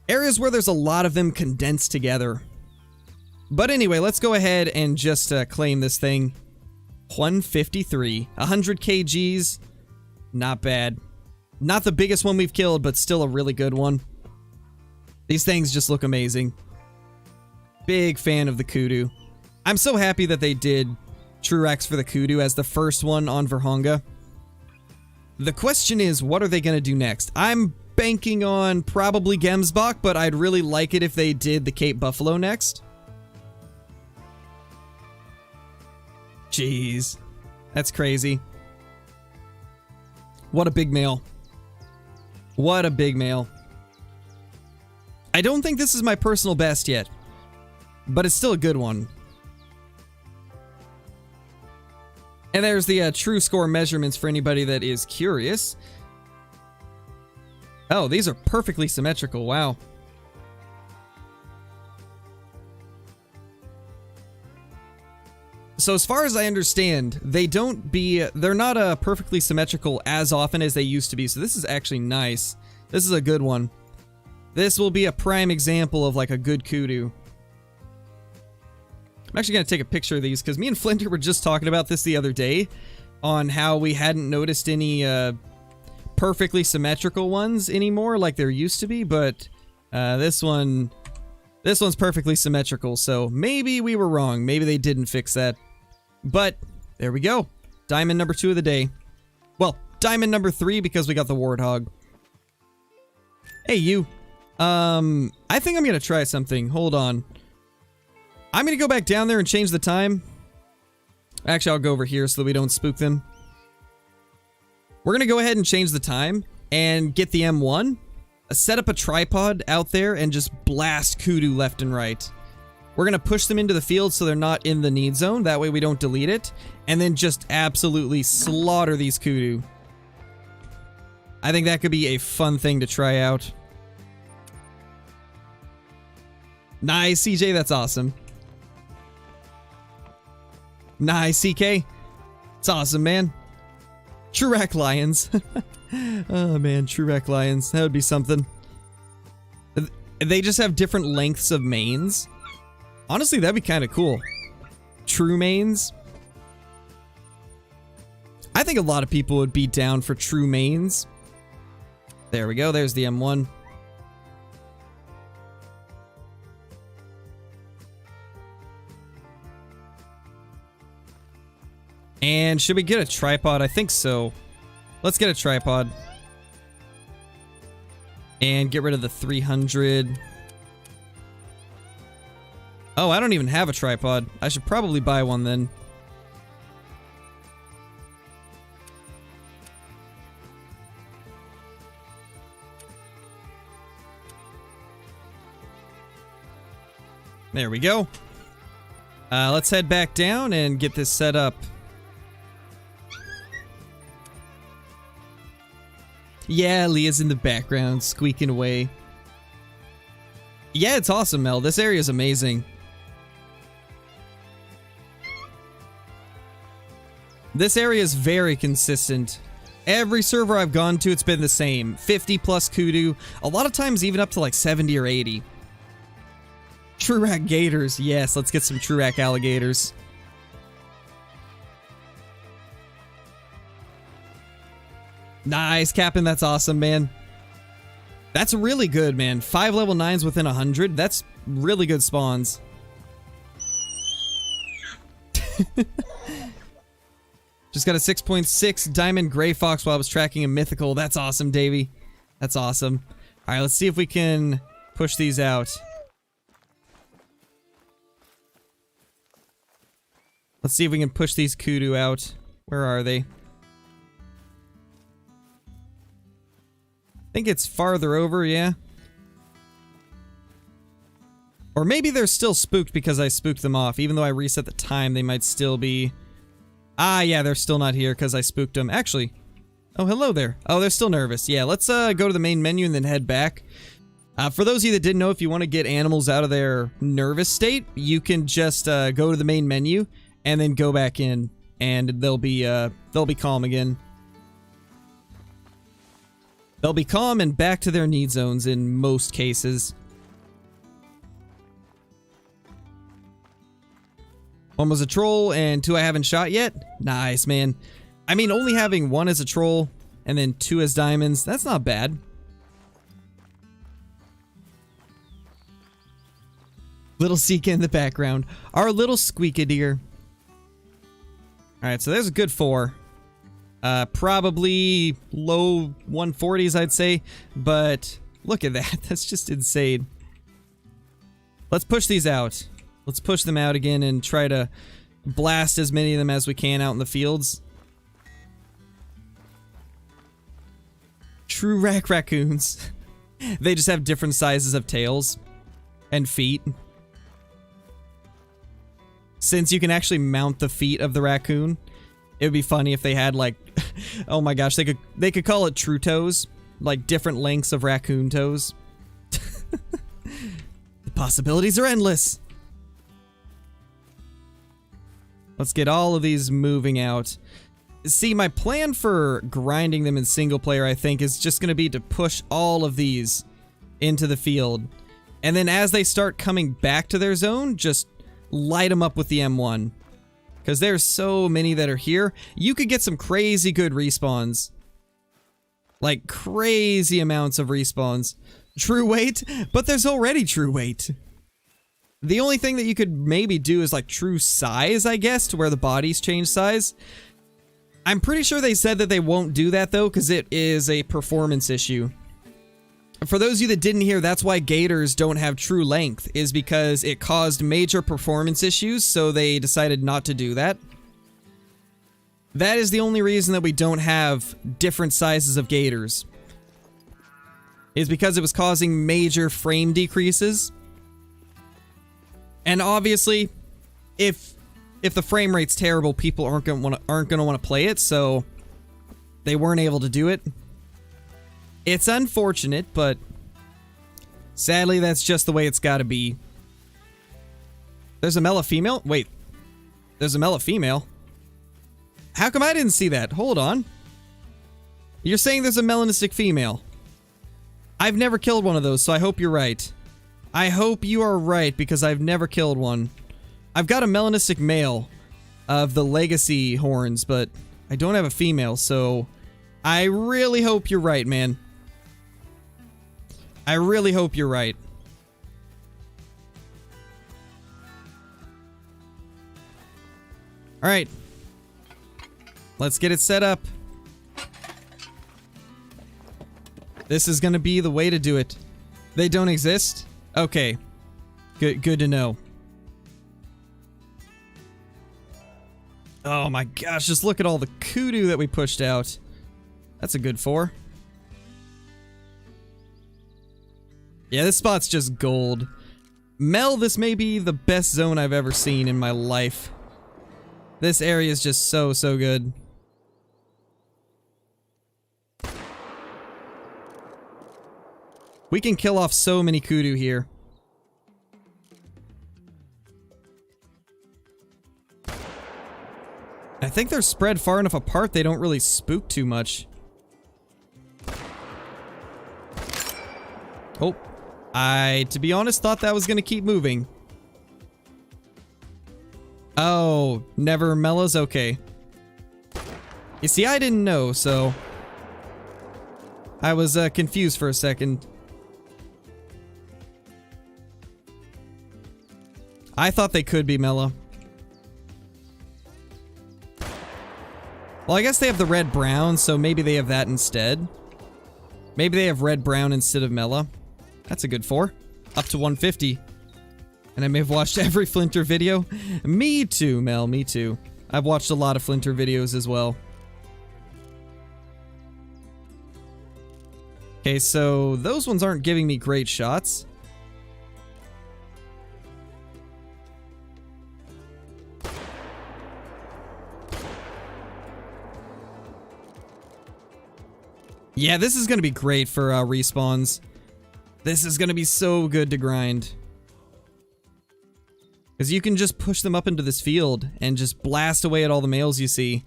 areas where there's a lot of them condensed together. But anyway, let's go ahead and just claim this thing. 153. 100 kgs. Not bad. Not the biggest one we've killed, but still a really good one. These things just look amazing. Big fan of the kudu. I'm so happy that they did Truax for the kudu as the first one on Virhonga. The question is, what are they going to do next? I'm banking on probably Gemsbach, but I'd really like it if they did the Cape Buffalo next. Jeez. That's crazy. What a big male. What a big male. I don't think this is my personal best yet, but it's still a good one. And there's the true score measurements for anybody that is curious. Oh, these are perfectly symmetrical. Wow. So as far as I understand, they're not perfectly symmetrical as often as they used to be. So this is actually nice. This is a good one. This will be a prime example of like a good kudu. I'm actually going to take a picture of these because me and Flinter were just talking about this the other day on how we hadn't noticed any perfectly symmetrical ones anymore like there used to be, but this one's perfectly symmetrical, so maybe we were wrong. Maybe they didn't fix that. But there we go. Diamond number 2 of the day. Well, diamond number 3 because we got the warthog. Hey, you. I think I'm going to try something. Hold on. I'm going to go back down there and change the time. Actually, I'll go over here so that we don't spook them. We're going to go ahead and change the time and get the M1. Set up a tripod out there and just blast kudu left and right. We're going to push them into the field so they're not in the need zone. That way we don't delete it. And then just absolutely slaughter these kudu. I think that could be a fun thing to try out. Nice, CJ. That's awesome. Nice, CK. It's awesome, man. Trurak Lions. Oh, man. Trurak Lions. That would be something. They just have different lengths of manes. Honestly, that'd be kind of cool. True manes. I think a lot of people would be down for true manes. There we go. There's the M1. And should we get a tripod? I think so. Let's get a tripod. And get rid of the 300. Oh, I don't even have a tripod. I should probably buy one then. There we go. Let's head back down and get this set up. Yeah, Leah's in the background, squeaking away. Yeah, it's awesome, Mel. This area is amazing. This area is very consistent. Every server I've gone to, it's been the same. 50 plus kudu. A lot of times even up to like 70 or 80. Trurak Gators. Yes, let's get some Trurak alligators. Nice, Captain. That's awesome, man. That's really good, man. 5 level 9s within 100. That's really good spawns. Just got a 6.6 diamond gray fox while I was tracking a mythical. That's awesome, Davey. That's awesome. All right, let's see if we can push these out. Let's see if we can push these kudu out. Where are they? I think it's farther over, yeah. Or maybe they're still spooked because I spooked them off. Even though I reset the time, they might still be... Ah, yeah, they're still not here because I spooked them. Actually, oh, hello there. Oh, they're still nervous. Yeah, let's go to the main menu and then head back. For those of you that didn't know, if you want to get animals out of their nervous state, you can just go to the main menu and then go back in, and they'll be calm again. They'll be calm and back to their need zones in most cases. One was a troll and 2 I haven't shot yet. Nice, man. I mean, only having 1 as a troll and then 2 as diamonds, that's not bad. Little Sika in the background. Our little Squeakadeer. Alright, so there's a good 4. Probably low 140s, I'd say. But look at that. That's just insane. Let's push these out. Let's push them out again and try to blast as many of them as we can out in the fields. True raccoons. They just have different sizes of tails and feet. Since you can actually mount the feet of the raccoon, it would be funny if they had like, oh my gosh, they could call it true toes, like different lengths of raccoon toes. The possibilities are endless. Let's get all of these moving out. See, my plan for grinding them in single player, I think, is just going to be to push all of these into the field. And then as they start coming back to their zone, just light them up with the M1. Because there's so many that are here. You could get some crazy good respawns. Like, crazy amounts of respawns. True weight? But there's already true weight. The only thing that you could maybe do is like true size, I guess, to where the bodies change size. I'm pretty sure they said that they won't do that though, because it is a performance issue. For those of you that didn't hear, that's why Gators don't have true length, is because it caused major performance issues, so they decided not to do that. That is the only reason that we don't have different sizes of Gators. Is because it was causing major frame decreases. And obviously, if the frame rate's terrible, people aren't gonna want to play it, so they weren't able to do it. It's unfortunate, but sadly, that's just the way it's got to be. There's a Mela female? Wait, there's a Mela female? How come I didn't see that? Hold on. You're saying there's a melanistic female? I've never killed one of those, so I hope you're right. I hope you are right, because I've never killed one. I've got a melanistic male of the legacy horns, but I don't have a female, so I really hope you're right, man. I really hope you're right. Alright. Let's get it set up. This is gonna be the way to do it. They don't exist? Okay. Good to know. Oh my gosh, just look at all the kudu that we pushed out. That's a good 4. Yeah, this spot's just gold. Mel, this may be the best zone I've ever seen in my life. This area is just so good. We can kill off so many kudu here. I think they're spread far enough apart they don't really spook too much. Oh, to be honest, thought that was gonna keep moving. Oh, never Melas? Okay. You see, I didn't know, so I was confused for a second. I thought they could be Mela. Well, I guess they have the red-brown, so maybe they have that instead. Maybe they have red-brown instead of Mela. That's a good 4. Up to 150. And I may have watched every Flinter video. Me too, Mel, me too. I've watched a lot of Flinter videos as well. Okay, so those ones aren't giving me great shots. Yeah, this is going to be great for respawns. This is going to be so good to grind. Because you can just push them up into this field and just blast away at all the males you see.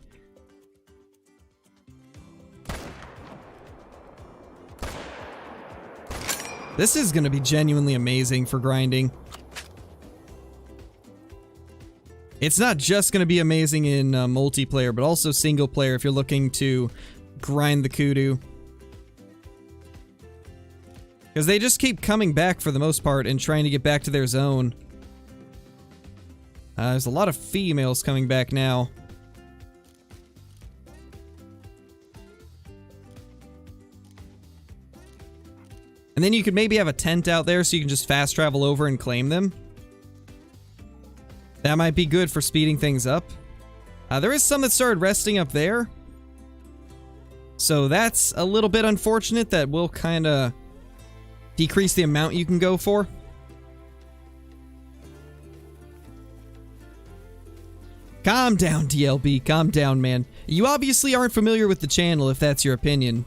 This is going to be genuinely amazing for grinding. It's not just going to be amazing in multiplayer, but also single player if you're looking to grind the kudu. Because they just keep coming back for the most part and trying to get back to their zone. There's a lot of females coming back now. And then you could maybe have a tent out there so you can just fast travel over and claim them. That might be good for speeding things up. There is some that started resting up there. So that's a little bit unfortunate. That will kind of decrease the amount you can go for. Calm down, DLB. Calm down, man. You obviously aren't familiar with the channel if that's your opinion.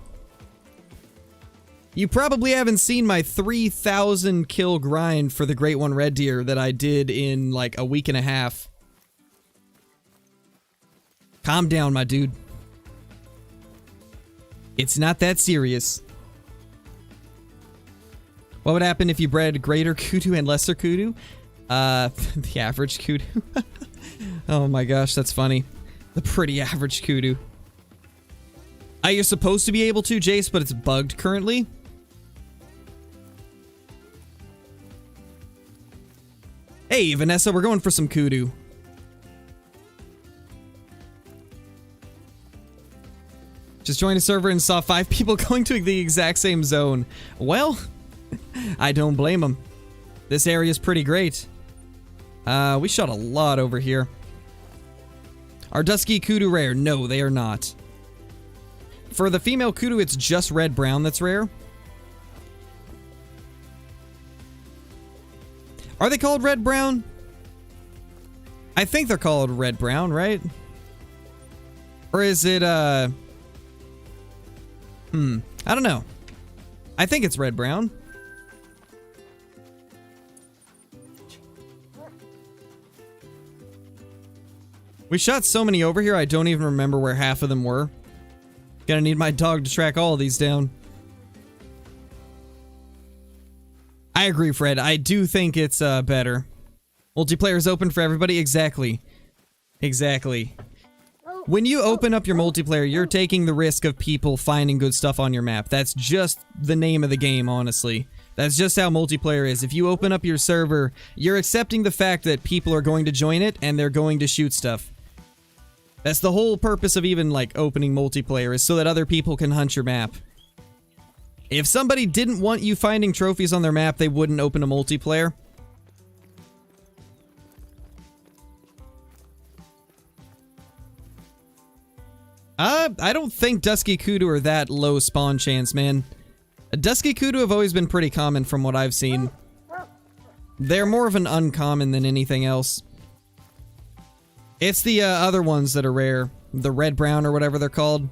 You probably haven't seen my 3,000 kill grind for the Great One Red Deer that I did in like a week and a half. Calm down, my dude. It's not that serious. What would happen if you bred greater kudu and lesser kudu? The average kudu. Oh my gosh, that's funny. The pretty average kudu. You're supposed to be able to, Jace, but it's bugged currently. Hey, Vanessa, we're going for some kudu. Just joined a server and saw 5 people going to the exact same zone. Well, I don't blame them. This area is pretty great. We shot a lot over here. Are dusky kudu rare? No, they are not. For the female kudu, it's just red-brown that's rare. Are they called red-brown? I think they're called red-brown, right? Or is it, I don't know. I think it's red-brown. We shot so many over here, I don't even remember where half of them were. Gonna need my dog to track all of these down. I agree, Fred. I do think it's better. Multiplayer is open for everybody. Exactly. Exactly. When you open up your multiplayer, you're taking the risk of people finding good stuff on your map. That's just the name of the game, honestly. That's just how multiplayer is. If you open up your server, you're accepting the fact that people are going to join it and they're going to shoot stuff. That's the whole purpose of even, like, opening multiplayer, is so that other people can hunt your map. If somebody didn't want you finding trophies on their map, they wouldn't open a multiplayer. I don't think Dusky Kudu are that low spawn chance, man. Dusky Kudu have always been pretty common from what I've seen. They're more of an uncommon than anything else. It's the other ones that are rare. The red-brown or whatever they're called.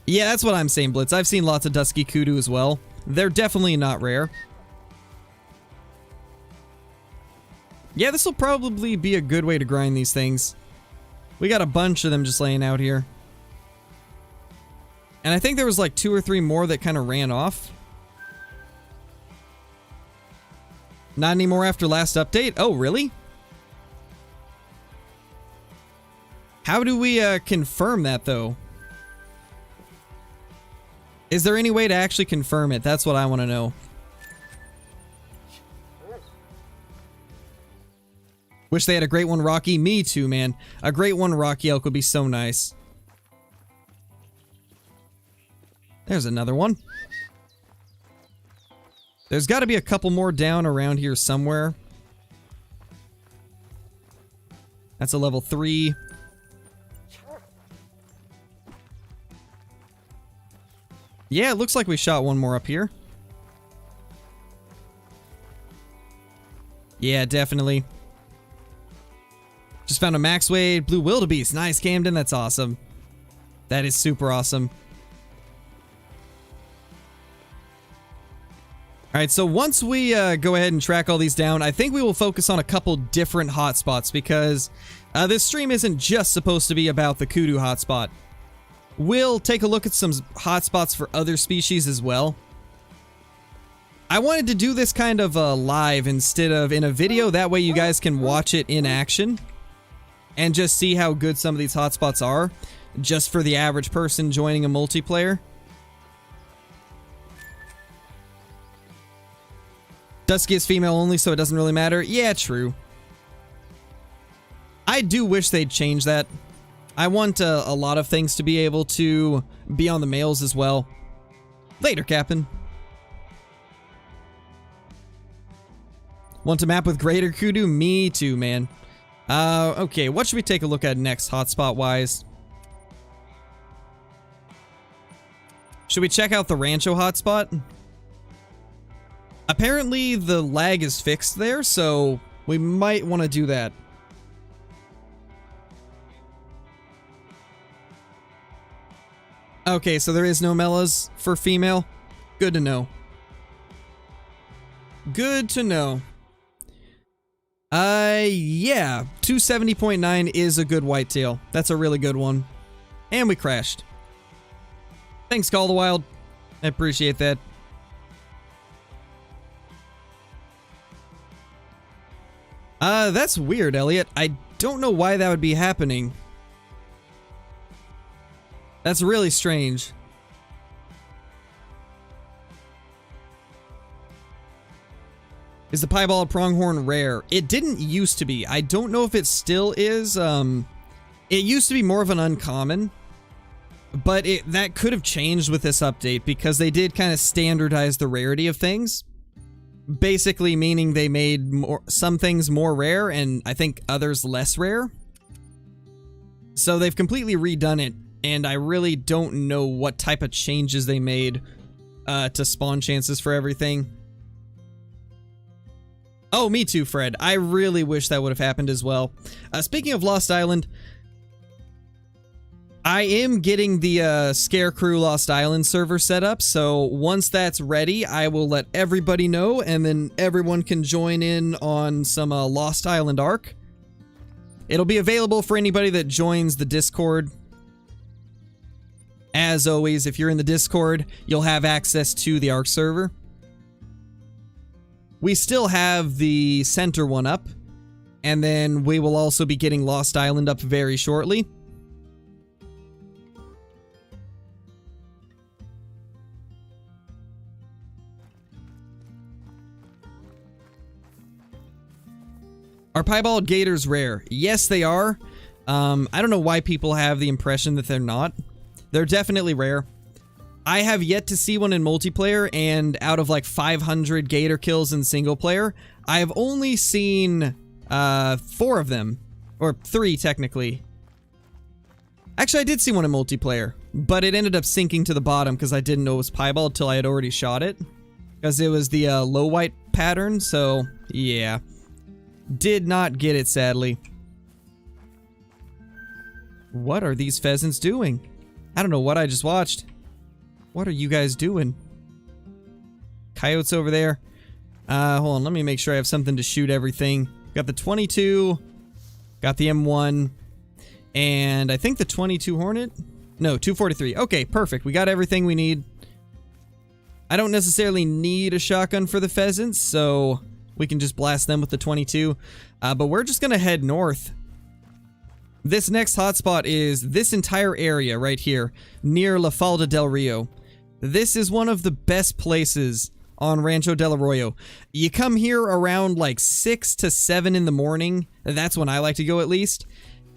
Yeah, that's what I'm saying, Blitz. I've seen lots of Dusky Kudu as well. They're definitely not rare. Yeah, this will probably be a good way to grind these things. We got a bunch of them just laying out here. And I think there was like 2 or 3 more that kind of ran off. Not anymore after last update? Oh, really? How do we confirm that, though? Is there any way to actually confirm it? That's what I want to know. Wish they had a Great One Rocky. Me too, man. A Great One Rocky elk would be so nice. There's another one. There's got to be a couple more down around here somewhere. That's a level 3. Yeah, it looks like we shot one more up here. Yeah, definitely. Just found a max weight blue wildebeest. Nice, Camden. That's awesome. That is super awesome. Alright, so once we go ahead and track all these down, I think we will focus on a couple different hotspots because this stream isn't just supposed to be about the kudu hotspot. We'll take a look at some hotspots for other species as well. I wanted to do this kind of live instead of in a video, that way you guys can watch it in action and just see how good some of these hotspots are, just for the average person joining a multiplayer. Dusky is female only, so it doesn't really matter. Yeah, true. I do wish they'd change that. I want a lot of things to be able to be on the males as well. Later, Captain. Want a map with greater kudu? Me too, man. Okay, what should we take a look at next, hotspot-wise? Should we check out the Rancho Hot Spot? Apparently, the lag is fixed there, so we might want to do that. Okay, so there is no Mellas for female. Good to know. Good to know. Yeah. 270.9 is a good whitetail. That's a really good one. And we crashed. Thanks, Call the Wild. I appreciate that. That's weird, Elliot. I don't know why that would be happening. That's really strange. Is the piebald pronghorn rare? It didn't used to be. I don't know if it still is. It used to be more of an uncommon, but that could have changed with this update because they did kind of standardize the rarity of things. Basically meaning they made some things more rare and I think others less rare. So they've completely redone it, and I really don't know what type of changes they made to spawn chances for everything. Oh, me too, Fred. I really wish that would have happened as well. Speaking of Lost Island, I am getting the Scarecrow Lost Island server set up, so once that's ready, I will let everybody know, and then everyone can join in on some Lost Island Ark. It'll be available for anybody that joins the Discord. As always, if you're in the Discord, you'll have access to the Ark server. We still have the center one up, and then we will also be getting Lost Island up very shortly. Are piebald gators rare? Yes, they are. I don't know why people have the impression that they're not. They're definitely rare. I have yet to see one in multiplayer, and out of like 500 gator kills in single player, I have only seen 4 of them, or 3 technically. Actually, I did see one in multiplayer, but it ended up sinking to the bottom because I didn't know it was piebald till I had already shot it, because it was the low white pattern. So yeah, did not get it, sadly. What are these pheasants doing? I don't know what I just watched. What are you guys doing? Coyotes over there. Hold on, let me make sure I have something to shoot everything. Got the 22, got the M1, and I think the 22 Hornet? No, 243. Okay, perfect. We got everything we need. I don't necessarily need a shotgun for the pheasants, so we can just blast them with the 22. But we're just gonna head north. This next hotspot is this entire area right here, near La Falda del Rio. This is one of the best places on Rancho Del Arroyo. You come here around like 6 to 7 in the morning. That's when I like to go, at least.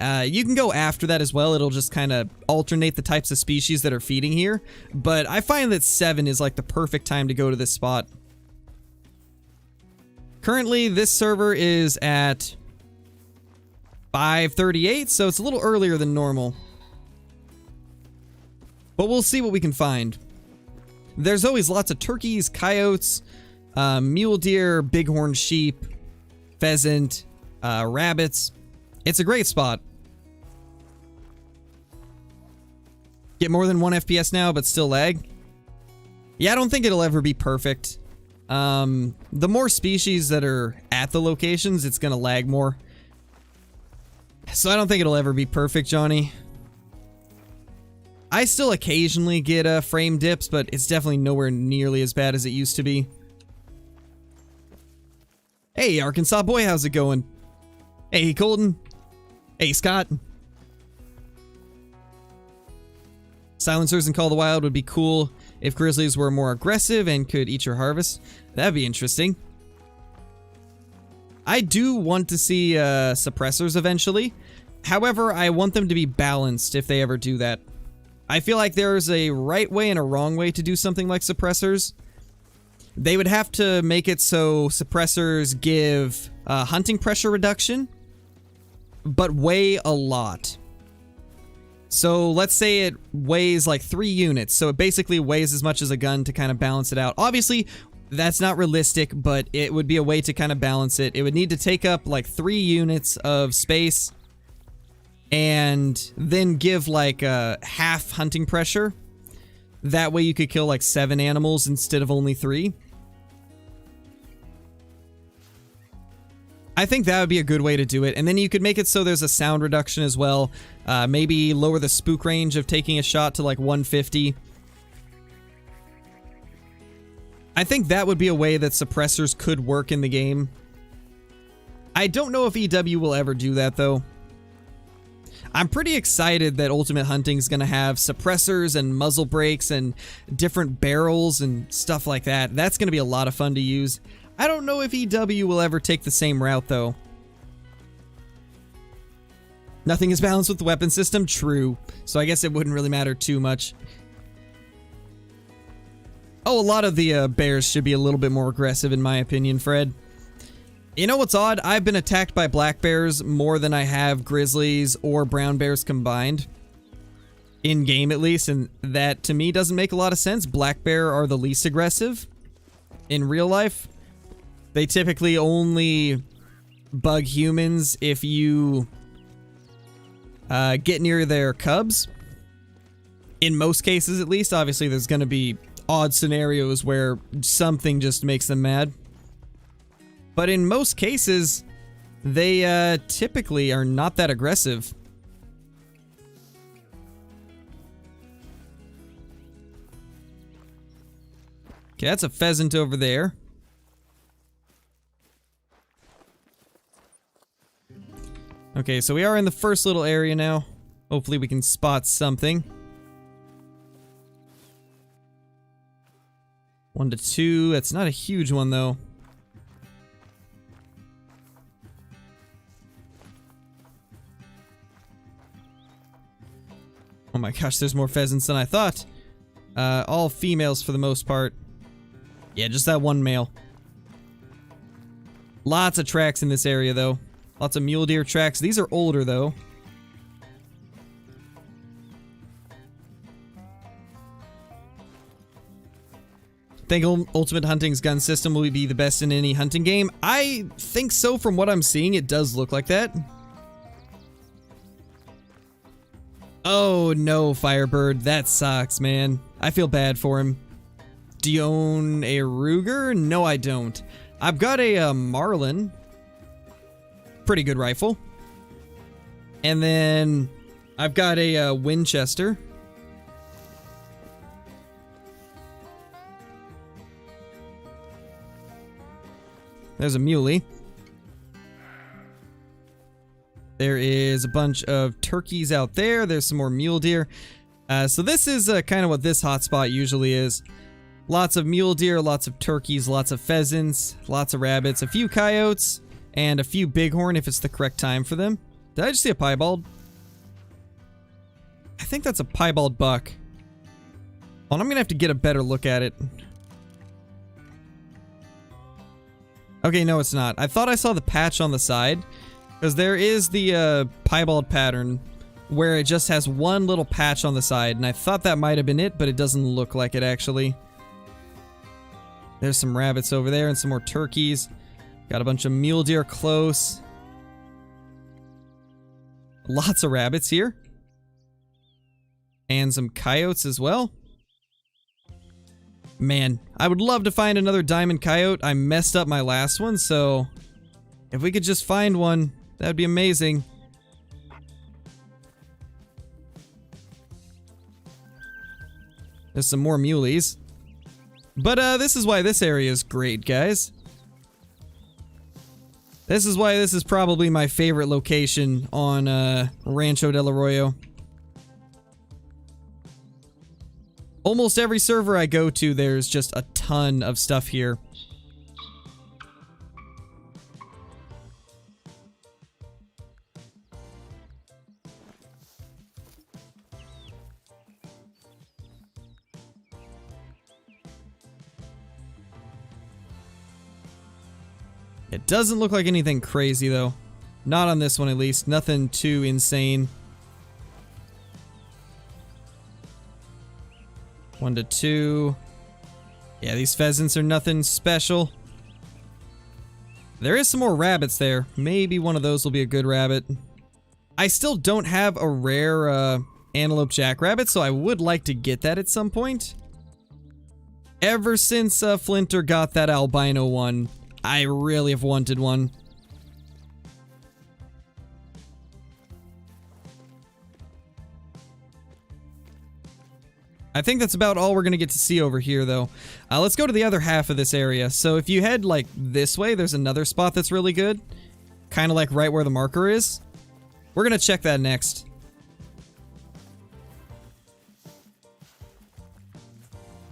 You can go after that as well. It'll just kind of alternate the types of species that are feeding here. But I find that 7 is like the perfect time to go to this spot. Currently, this server is at 5:38, so it's a little earlier than normal. But we'll see what we can find. There's always lots of turkeys, coyotes, mule deer, bighorn sheep, pheasant, rabbits. It's a great spot. Get more than 1 FPS now, but still lag. Yeah, I don't think it'll ever be perfect. The more species that are at the locations, it's gonna lag more. So I don't think it'll ever be perfect, Johnny. I still occasionally get frame dips, but it's definitely nowhere nearly as bad as it used to be. Hey, Arkansas boy, how's it going? Hey, Colton. Hey, Scott. Silencers and Call the Wild would be cool if grizzlies were more aggressive and could eat your harvest. That'd be interesting. I do want to see suppressors eventually. However, I want them to be balanced if they ever do that. I feel like there's a right way and a wrong way to do something like suppressors. They would have to make it so suppressors give hunting pressure reduction, but weigh a lot. So let's say it weighs like 3 units, so it basically weighs as much as a gun to kind of balance it out. Obviously, that's not realistic, but it would be a way to kind of balance it. It would need to take up like 3 units of space and then give like a half hunting pressure. That way you could kill like 7 animals instead of only 3. I think that would be a good way to do it. And then you could make it so there's a sound reduction as well. Maybe lower the spook range of taking a shot to like 150. I think that would be a way that suppressors could work in the game. I don't know if EW will ever do that though. I'm pretty excited that Ultimate Hunting is going to have suppressors and muzzle brakes and different barrels and stuff like that. That's going to be a lot of fun to use. I don't know if EW will ever take the same route though. Nothing is balanced with the weapon system, true. So I guess it wouldn't really matter too much. Oh, a lot of the bears should be a little bit more aggressive in my opinion, Fred. You know what's odd? I've been attacked by black bears more than I have grizzlies or brown bears combined. In game at least, and that to me doesn't make a lot of sense. Black bear are the least aggressive in real life. They typically only bug humans if you get near their cubs. In most cases, at least. Obviously, there's going to be odd scenarios where something just makes them mad. But in most cases, they typically are not that aggressive. Okay, that's a pheasant over there. Okay, so we are in the first little area now. Hopefully we can spot something. 1 to 2. That's not a huge one, though. Oh my gosh, there's more pheasants than I thought. All females for the most part. Yeah, just that one male. Lots of tracks in this area, though. Lots of mule deer tracks. These are older, though. Think Ultimate Hunting's gun system will be the best in any hunting game? I think so. From what I'm seeing, it does look like that. Oh no, Firebird. That sucks, man. I feel bad for him. Do you own a Ruger? No, I don't. I've got a Marlin. Pretty good rifle. And then I've got a Winchester. There's a muley. There is a bunch of turkeys out there. There's some more mule deer. So this is kind of what this hotspot usually is. Lots of mule deer, lots of turkeys, lots of pheasants, lots of rabbits, a few coyotes, and a few bighorn if it's the correct time for them. Did I just see a piebald? I think that's a piebald buck. Well, I'm gonna have to get a better look at it. Okay, no it's not. I thought I saw the patch on the side. Because there is the piebald pattern where it just has one little patch on the side. And I thought that might have been it, but it doesn't look like it actually. There's some rabbits over there and some more turkeys. Got a bunch of mule deer close. Lots of rabbits here. And some coyotes as well. Man, I would love to find another diamond coyote. I messed up my last one, so if we could just find one, that'd be amazing. There's some more muleys. But this is why this area is great, guys. This is why this is probably my favorite location on Rancho Del Arroyo. Almost every server I go to, there's just a ton of stuff here. It doesn't look like anything crazy, though. Not on this one, at least. Nothing too insane. 1 to 2. Yeah, these pheasants are nothing special. There is some more rabbits there. Maybe one of those will be a good rabbit. I still don't have a rare antelope jackrabbit, so I would like to get that at some point. Ever since Flinter got that albino one, I really have wanted one. I think that's about all we're going to get to see over here, though. Let's go to the other half of this area. So if you head, like, this way, there's another spot that's really good. Kind of like right where the marker is. We're going to check that next.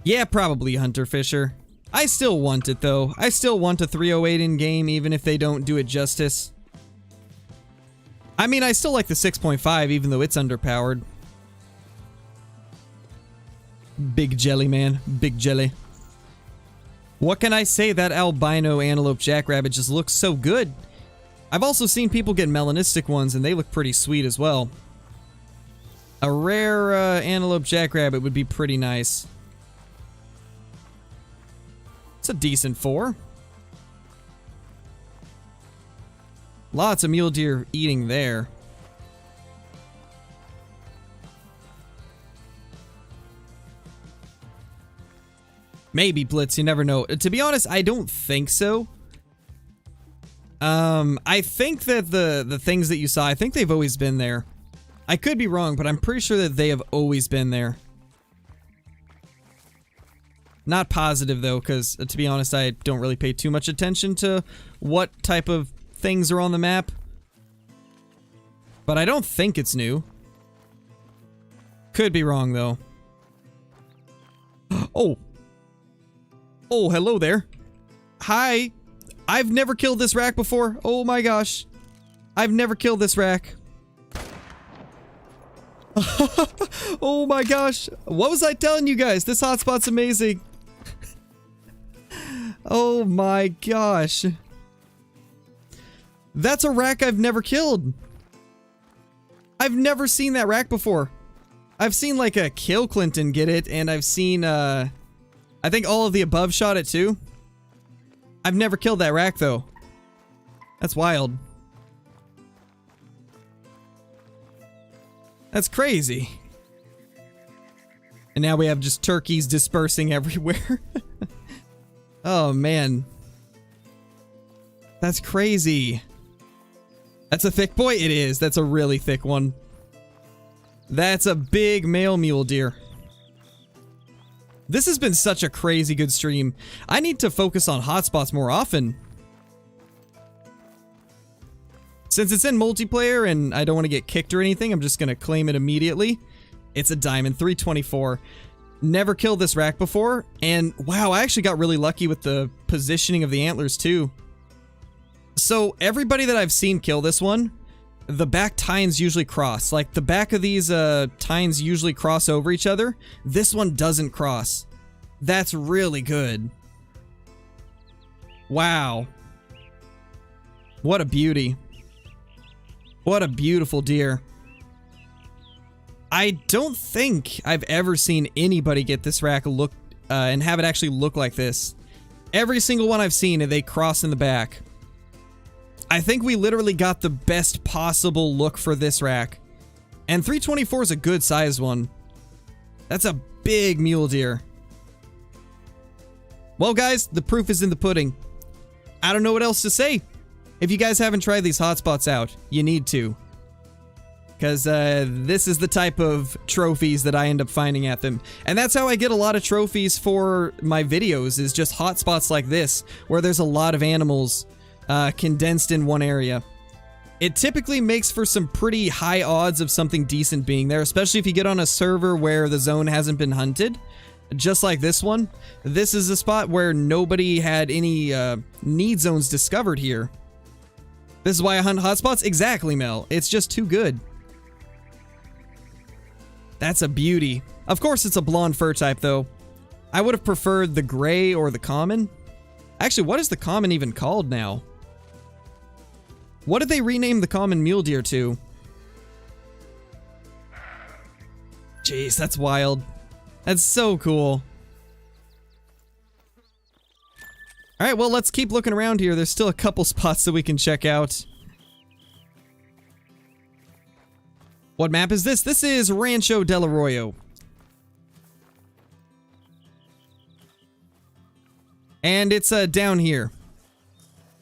Yeah, probably Hunter Fisher. I still want it, though. I still want a 308 in-game, even if they don't do it justice. I mean, I still like the 6.5, even though it's underpowered. Big jelly, man. Big jelly. What can I say? That albino antelope jackrabbit just looks so good. I've also seen people get melanistic ones, and they look pretty sweet as well. A rare antelope jackrabbit would be pretty nice. It's a decent 4. Lots of mule deer eating there. Maybe Blitz, you never know. To be honest, I don't think so. I think that the things that you saw, I think they've always been there. I could be wrong, but I'm pretty sure that they have always been there. Not positive, though, because, to be honest, I don't really pay too much attention to what type of things are on the map. But I don't think it's new. Could be wrong, though. Oh. Oh, hello there. Hi. I've never killed this rack before. Oh my gosh. I've never killed this rack. Oh my gosh. What was I telling you guys? This hotspot's amazing. Oh my gosh. That's a rack I've never killed. I've never seen that rack before. I've seen like a Kill Clinton get it, and I've seen I think all of the above shot it too. I've never killed that rack though. That's wild. That's crazy. And now we have just turkeys dispersing everywhere. Oh man. That's crazy. That's a thick boy? It is. That's a really thick one. That's a big male mule deer. This has been such a crazy good stream. I need to focus on hotspots more often. Since it's in multiplayer and I don't want to get kicked or anything, I'm just going to claim it immediately. It's a diamond, 324. Never killed this rack before, and wow, I actually got really lucky with the positioning of the antlers too. So everybody that I've seen kill this one, the back tines usually cross. Like the back of these tines usually cross over each other. This one doesn't cross. That's really good. Wow. What a beauty. What a beautiful deer. I don't think I've ever seen anybody get this rack look and have it actually look like this. Every single one I've seen, they cross in the back. I think we literally got the best possible look for this rack. And 324 is a good size one. That's a big mule deer. Well guys, the proof is in the pudding. I don't know what else to say. If you guys haven't tried these hotspots out, you need to. Because this is the type of trophies that I end up finding at them. And that's how I get a lot of trophies for my videos, is just hotspots like this, where there's a lot of animals condensed in one area. It typically makes for some pretty high odds of something decent being there, especially if you get on a server where the zone hasn't been hunted. Just like this one. This is a spot where nobody had any need zones discovered here. This is why I hunt hotspots? Exactly, Mel. It's just too good. That's a beauty. Of course it's a blonde fur type though. I would have preferred the gray or the common. Actually, what is the common even called now? What did they rename the common mule deer to? Jeez, that's wild. That's so cool. Alright, well, let's keep looking around here. There's still a couple spots that we can check out. What map is this? This is Rancho Del Arroyo. And it's down here.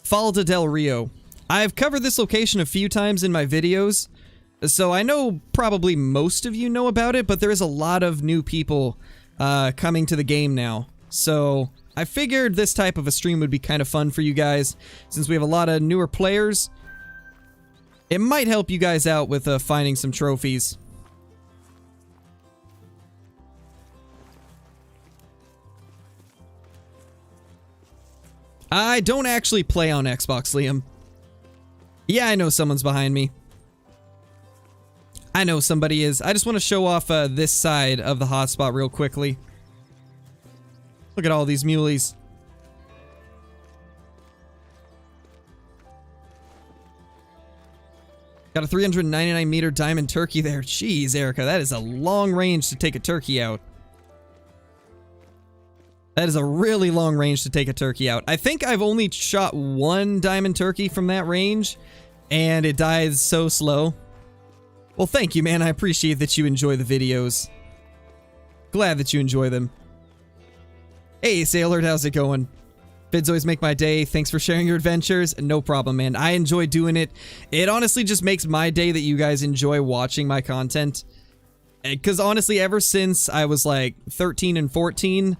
Falda del Rio. I've covered this location a few times in my videos, so I know probably most of you know about it, but there is a lot of new people coming to the game now. So I figured this type of a stream would be kind of fun for you guys, since we have a lot of newer players. It might help you guys out with finding some trophies. I don't actually play on Xbox, Liam. Yeah, I know someone's behind me. I know somebody is. I just want to show off this side of the hotspot real quickly. Look at all these muleys. Got a 399 meter diamond turkey there. Jeez, Erica, that is a long range to take a turkey out. That is a really long range to take a turkey out. I think I've only shot one diamond turkey from that range, and it dies so slow. Well, thank you, man. I appreciate that you enjoy the videos. Glad that you enjoy them. Hey, Sailor, how's it going? Vids always make my day. Thanks for sharing your adventures. No problem, man. I enjoy doing it. It honestly just makes my day that you guys enjoy watching my content. Because honestly, ever since I was like 13 and 14...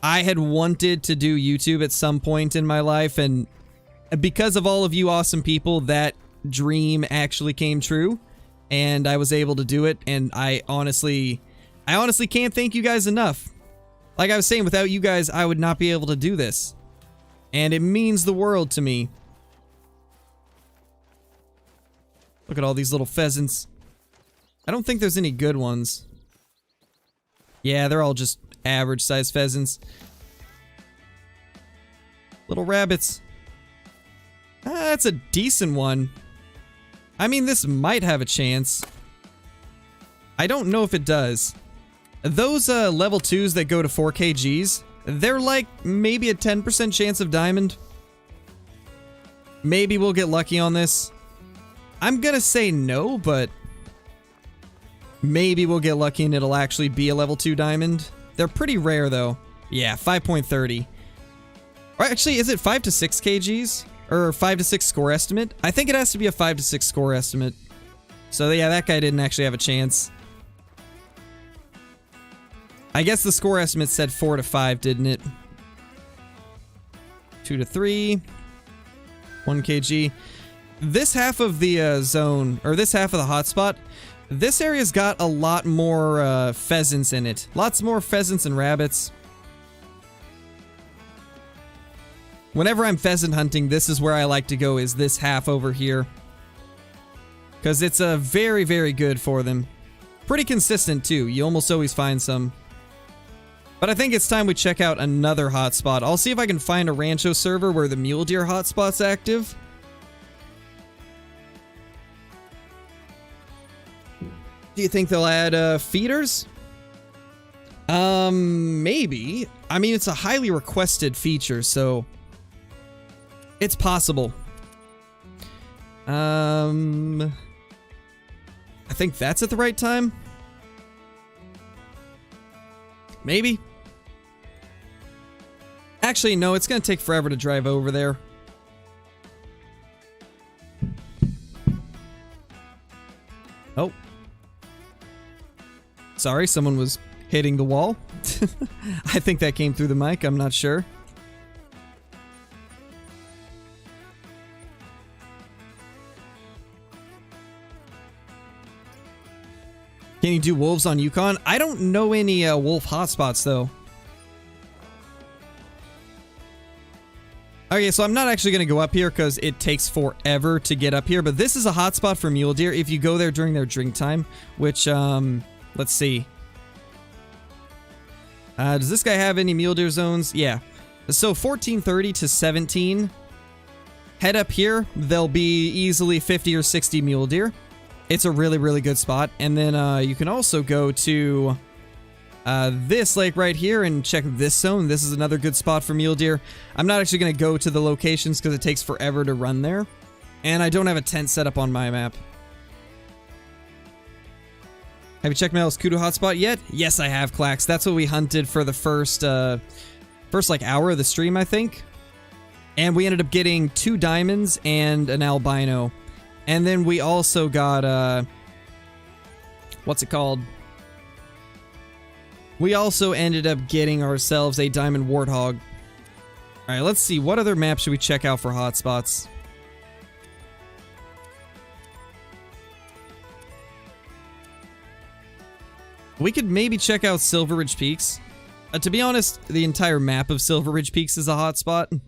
I had wanted to do YouTube at some point in my life, and because of all of you awesome people, that dream actually came true, and I was able to do it, and I honestly can't thank you guys enough. Like I was saying, without you guys, I would not be able to do this, and it means the world to me. Look at all these little pheasants. I don't think there's any good ones. Yeah, they're all just average sized pheasants. Little rabbits. That's a decent one. I mean, this might have a chance. I don't know if it does. Those level 2s that go to 4 kgs, they're like maybe a 10% chance of diamond. Maybe we'll get lucky on this. I'm gonna say no, but maybe we'll get lucky and it'll actually be a level 2 diamond. They're pretty rare, though. Yeah, 5.30. Or actually, is it 5 to 6 kgs? Or 5 to 6 score estimate? I think it has to be a 5 to 6 score estimate. So yeah, that guy didn't actually have a chance. I guess the score estimate said 4 to 5, didn't it? 2 to 3. 1 kg. This half of the zone, or this half of the hotspot, this area's got a lot more pheasants in it. Lots more pheasants and rabbits. Whenever I'm pheasant hunting, this is where I like to go, is this half over here. Because it's very, very good for them. Pretty consistent, too. You almost always find some. But I think it's time we check out another hotspot. I'll see if I can find a Rancho server where the Mule Deer hotspot's active. Do you think they'll add feeders? Maybe. I mean, it's a highly requested feature, so it's possible. I think that's at the right time. Maybe. Actually, no, it's gonna take forever to drive over there. Oh. Sorry, someone was hitting the wall. I think that came through the mic, I'm not sure. Can you do wolves on Yukon? I don't know any wolf hotspots, though. Okay, so I'm not actually going to go up here because it takes forever to get up here, but this is a hotspot for mule deer if you go there during their drink time, which, let's see. Does this guy have any mule deer zones? Yeah. So 14:30 to 17. Head up here, there'll be easily 50 or 60 mule deer. It's a really, really good spot. And then you can also go to this lake right here and check this zone. This is another good spot for mule deer. I'm not actually going to go to the locations because it takes forever to run there. And I don't have a tent set up on my map. Have you checked Mel's COTW hotspot yet? Yes, I have, Clax. That's what we hunted for the first like hour of the stream, I think. And we ended up getting 2 diamonds and an albino. And then we also got, what's it called? We also ended up getting ourselves a diamond warthog. Alright, let's see. What other maps should we check out for hotspots? We could maybe check out Silver Ridge Peaks. To be honest, the entire map of Silver Ridge Peaks is a hotspot.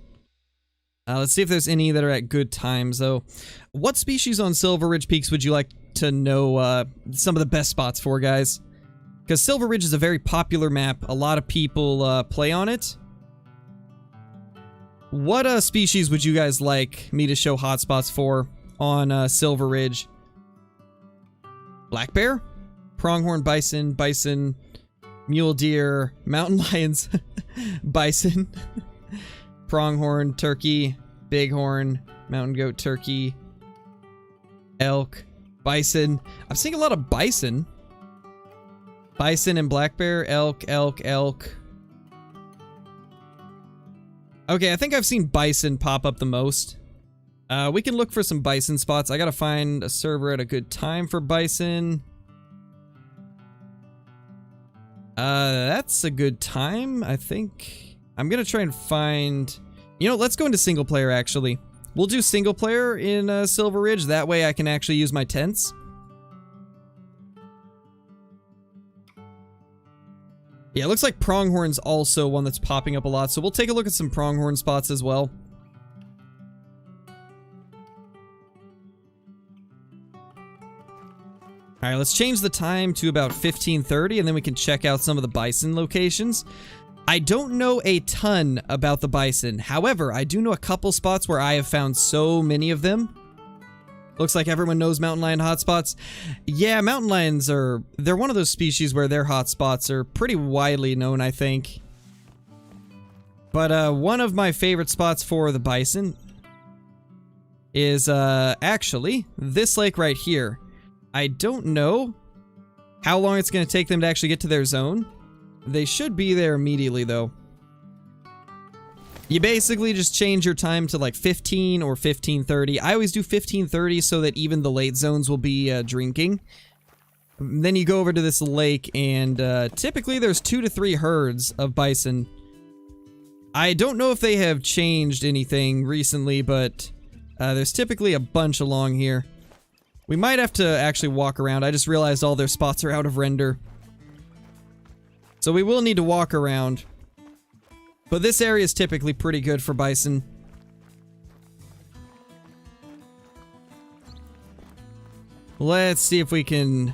Let's see if there's any that are at good times, though. What species on Silver Ridge Peaks would you like to know some of the best spots for, guys? Because Silver Ridge is a very popular map. A lot of people play on it. What species would you guys like me to show hotspots for on Silver Ridge? Black bear? Pronghorn bison, bison, mule deer, mountain lions, bison, pronghorn, turkey, bighorn, mountain goat, turkey, elk, bison. I'm seeing a lot of bison. Bison and black bear, elk, elk, elk. Okay, I think I've seen bison pop up the most. We can look for some bison spots. I gotta find a server at a good time for bison. That's a good time, I think. I'm gonna try and find... You know, let's go into single player, actually. We'll do single player in Silver Ridge. That way I can actually use my tents. Yeah, it looks like Pronghorn's also one that's popping up a lot, so we'll take a look at some Pronghorn spots as well. Alright, let's change the time to about 15:30, and then we can check out some of the bison locations. I don't know a ton about the bison. However, I do know a couple spots where I have found so many of them. Looks like everyone knows mountain lion hotspots. Yeah, mountain lions they're one of those species where their hotspots are pretty widely known, I think. But one of my favorite spots for the bison is actually this lake right here. I don't know how long it's going to take them to actually get to their zone. They should be there immediately, though. You basically just change your time to like 15 or 15:30. I always do 15:30 so that even the late zones will be drinking. Then you go over to this lake, and typically there's 2 to 3 herds of bison. I don't know if they have changed anything recently, but there's typically a bunch along here. We might have to actually walk around. I just realized all their spots are out of render. So we will need to walk around. But this area is typically pretty good for bison. Let's see if we can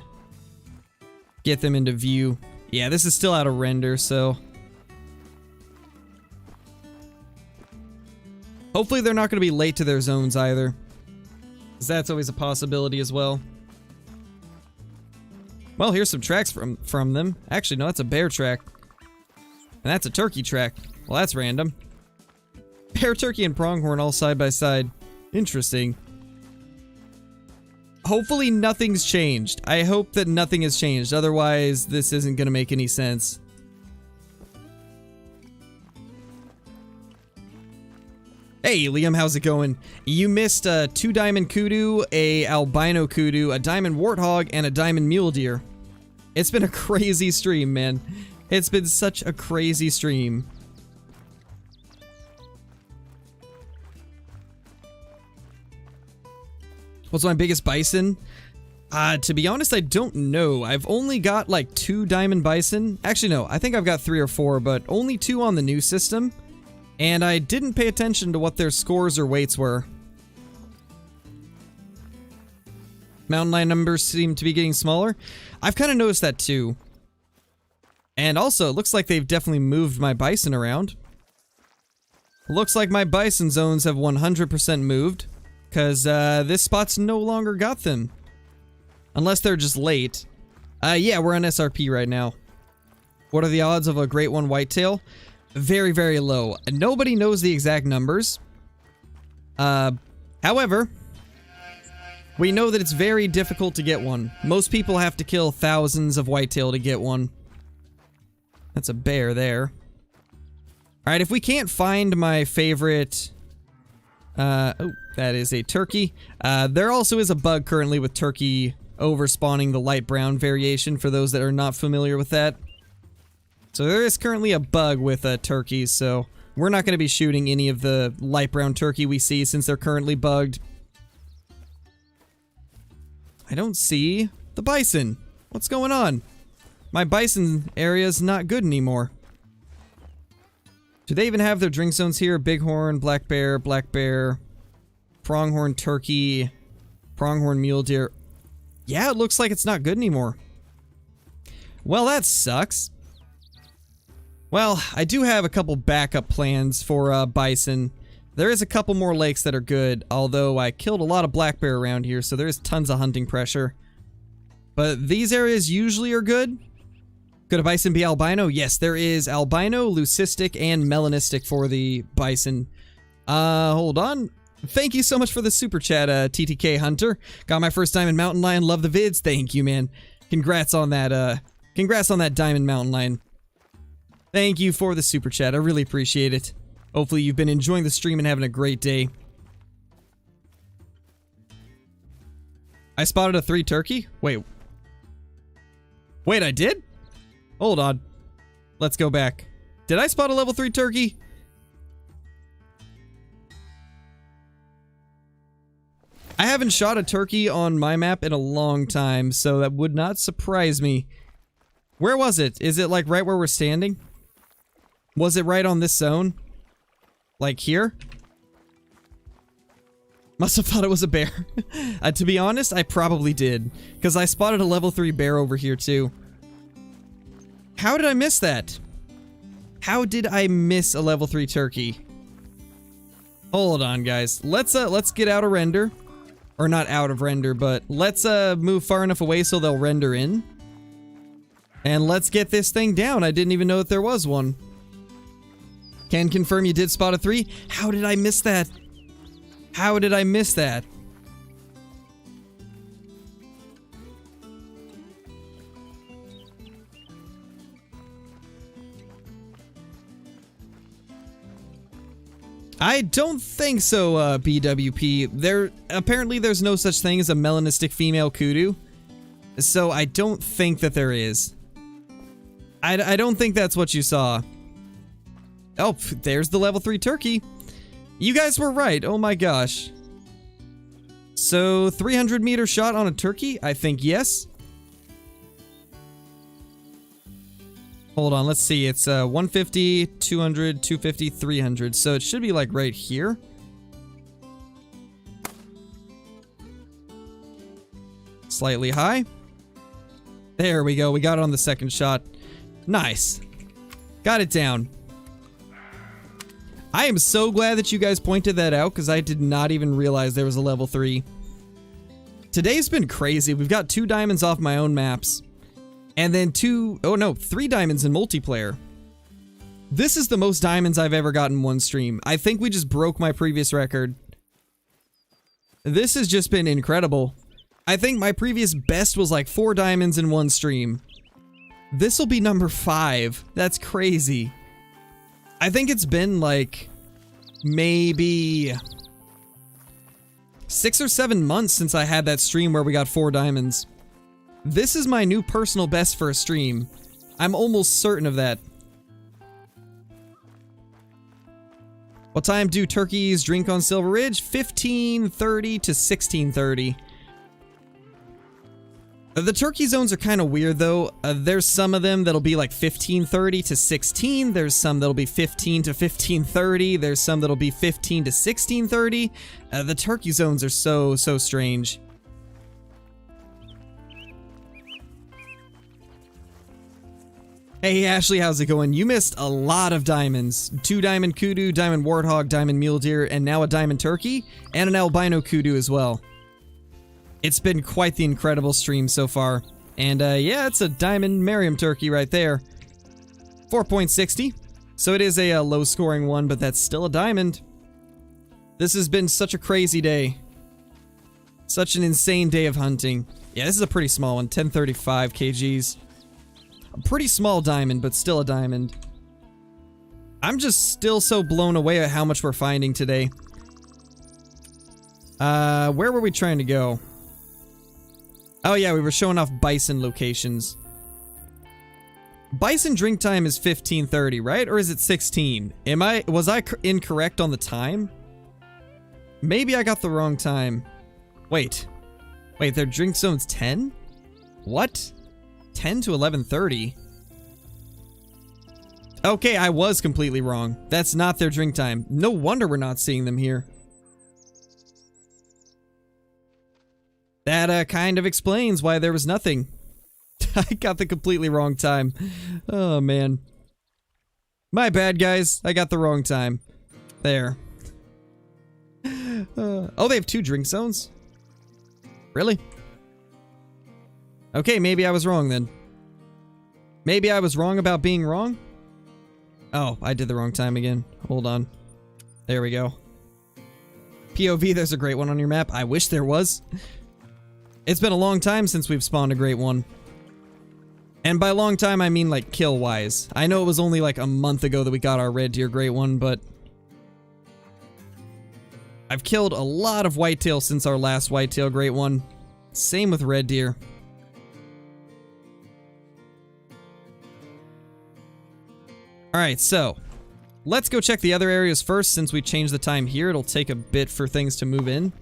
get them into view. Yeah, this is still out of render, so... Hopefully they're not going to be late to their zones either. Because that's always a possibility as well. Well, here's some tracks from them. Actually, no, that's a bear track. And that's a turkey track. Well, that's random. Bear, turkey, and pronghorn all side by side. Interesting. Hopefully nothing's changed. I hope that nothing has changed. Otherwise, this isn't going to make any sense. Hey, Liam, how's it going? You missed a 2 diamond kudu, a albino kudu, a diamond warthog, and a diamond mule deer. It's been a crazy stream, man. It's been such a crazy stream. What's my biggest bison? To be honest, I don't know. I've only got like 2 diamond bison. Actually, no, I think I've got 3 or 4, but only 2 on the new system. And I didn't pay attention to what their scores or weights were. Mountain lion numbers seem to be getting smaller. I've kind of noticed that too. And also, it looks like they've definitely moved my bison around. Looks like my bison zones have 100% moved, because this spot's no longer got them. Unless they're just late. Yeah, we're on SRP right now. What are the odds of a great one whitetail? Very, very low. Nobody knows the exact numbers. However, we know that it's very difficult to get one. Most people have to kill thousands of whitetail to get one. That's a bear there. Alright, if we can't find my favorite... oh, that is a turkey. There also is a bug currently with turkey overspawning the light brown variation, for those that are not familiar with that. So there is currently a bug with turkeys, so we're not going to be shooting any of the light brown turkey we see since they're currently bugged. I don't see the bison. What's going on? My bison area is not good anymore. Do they even have their drink zones here? Bighorn, black bear, pronghorn turkey, pronghorn mule deer. Yeah, it looks like it's not good anymore. Well, that sucks. Well, I do have a couple backup plans for bison. There is a couple more lakes that are good, although I killed a lot of black bear around here, so there's tons of hunting pressure. But these areas usually are good. Could a bison be albino? Yes, there is albino, leucistic, and melanistic for the bison. Hold on. Thank you so much for the super chat, TTK Hunter. Got my first diamond mountain lion. Love the vids. Thank you, man. Congrats on that, diamond mountain lion. Thank you for the super chat. I really appreciate it. Hopefully you've been enjoying the stream and having a great day. I spotted a 3 turkey? Wait, I did? Hold on. Let's go back. Did I spot a level 3 turkey? I haven't shot a turkey on my map in a long time, so that would not surprise me. Where was it? Is it like right where we're standing? Was it right on this zone? Like here? Must have thought it was a bear. To be honest, I probably did. Because I spotted a level 3 bear over here too. How did I miss that? How did I miss a level 3 turkey? Hold on, guys. Let's get out of render. Or not out of render, but let's move far enough away so they'll render in. And let's get this thing down. I didn't even know that there was one. Can confirm you did spot a 3. How did I miss that? How did I miss that? I don't think so, BWP. Apparently there's no such thing as a melanistic female kudu. So I don't think that there is. I don't think that's what you saw. Oh, there's the level 3 turkey. You guys were right. Oh my gosh. So 300 meter shot on a turkey? I think yes. Hold on, let's see. It's 150, 200, 250, 300. So it should be like right here. Slightly high. There we go. We got it on the second shot. Nice. Got it down. I am so glad that you guys pointed that out because I did not even realize there was a level 3. Today's been crazy. We've got 2 diamonds off my own maps. And then 3 diamonds in multiplayer. This is the most diamonds I've ever gotten in one stream. I think we just broke my previous record. This has just been incredible. I think my previous best was like 4 diamonds in one stream. This will be number 5. That's crazy. I think it's been like maybe 6 or 7 months since I had that stream where we got 4 diamonds. This is my new personal best for a stream. I'm almost certain of that. What time do turkeys drink on Silver Ridge? 15:30 to 16:30. The turkey zones are kind of weird though. There's some of them that'll be like 15:30 to 16. There's some that'll be 15 to 15:30. There's some that'll be 15 to 16:30. The turkey zones are so strange. Hey Ashley, how's it going? You missed a lot of diamonds. 2 diamond kudu, diamond warthog, diamond mule deer, and now a diamond turkey, and an albino kudu as well. It's been quite the incredible stream so far. And yeah, it's a diamond Merriam turkey right there. 4.60. So it is a low scoring one, but that's still a diamond. This has been such a crazy day. Such an insane day of hunting. Yeah, this is a pretty small one, 1035 kgs. A pretty small diamond, but still a diamond. I'm just still so blown away at how much we're finding today. Where were we trying to go? Oh yeah, we were showing off bison locations. Bison drink time is 15:30, right? Or is it 16? Was I incorrect on the time? Maybe I got the wrong time. Wait, their drink zone's 10? What? 10 to 11:30? Okay, I was completely wrong. That's not their drink time. No wonder we're not seeing them here. That kind of explains why there was nothing. I got the completely wrong time. Oh man. My bad, guys. I got the wrong time. There. Oh, they have 2 drink zones? Really? Okay, maybe I was wrong then. Maybe I was wrong about being wrong? Oh, I did the wrong time again. Hold on. There we go. POV, there's a great one on your map. I wish there was. It's been a long time since we've spawned a great one. And by long time, I mean like kill-wise. I know it was only like a month ago that we got our red deer great one, but I've killed a lot of whitetail since our last whitetail great one. Same with red deer. Alright, so let's go check the other areas first. Since we changed the time here, it'll take a bit for things to move in.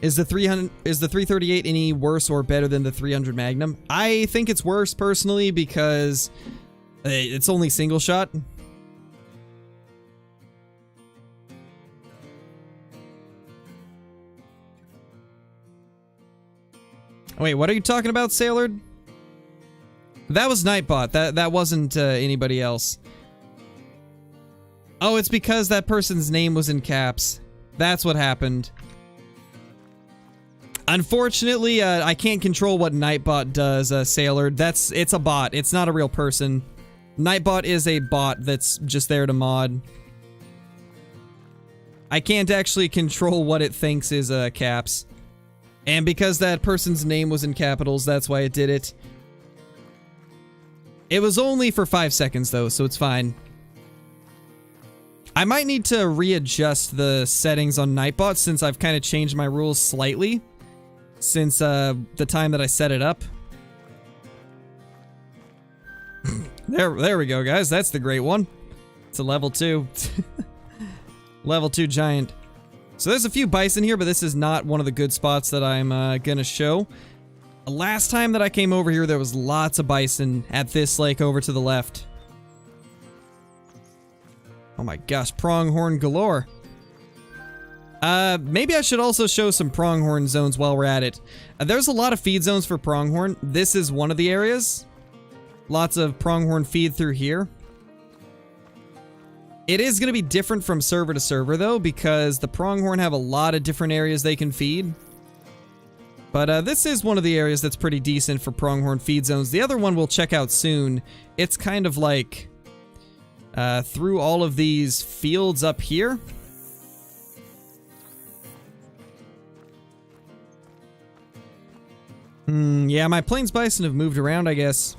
Is the 338 any worse or better than the 300 Magnum? I think it's worse personally because it's only single shot. Wait, what are you talking about, Sailor? That was Nightbot. That wasn't anybody else. Oh, it's because that person's name was in caps. That's what happened. Unfortunately, I can't control what Nightbot does, Sailor. It's a bot. It's not a real person. Nightbot is a bot that's just there to mod. I can't actually control what it thinks is caps. And because that person's name was in capitals, that's why it did it. It was only for 5 seconds though, so it's fine. I might need to readjust the settings on Nightbot since I've kind of changed my rules slightly since the time that I set it up. There we go, guys. That's the great one. It's a level 2. Level 2 giant. So there's a few bison here, but this is not one of the good spots that I'm gonna show. Last time that I came over here, there was lots of bison at this lake over to the left. Oh my gosh, pronghorn galore. Maybe I should also show some pronghorn zones while we're at it. There's a lot of feed zones for pronghorn. This is one of the areas. Lots of pronghorn feed through here. It is going to be different from server to server though, because the pronghorn have a lot of different areas they can feed. But this is one of the areas that's pretty decent for pronghorn feed zones. The other one we'll check out soon. It's kind of like through all of these fields up here. Yeah, my plains bison have moved around, I guess.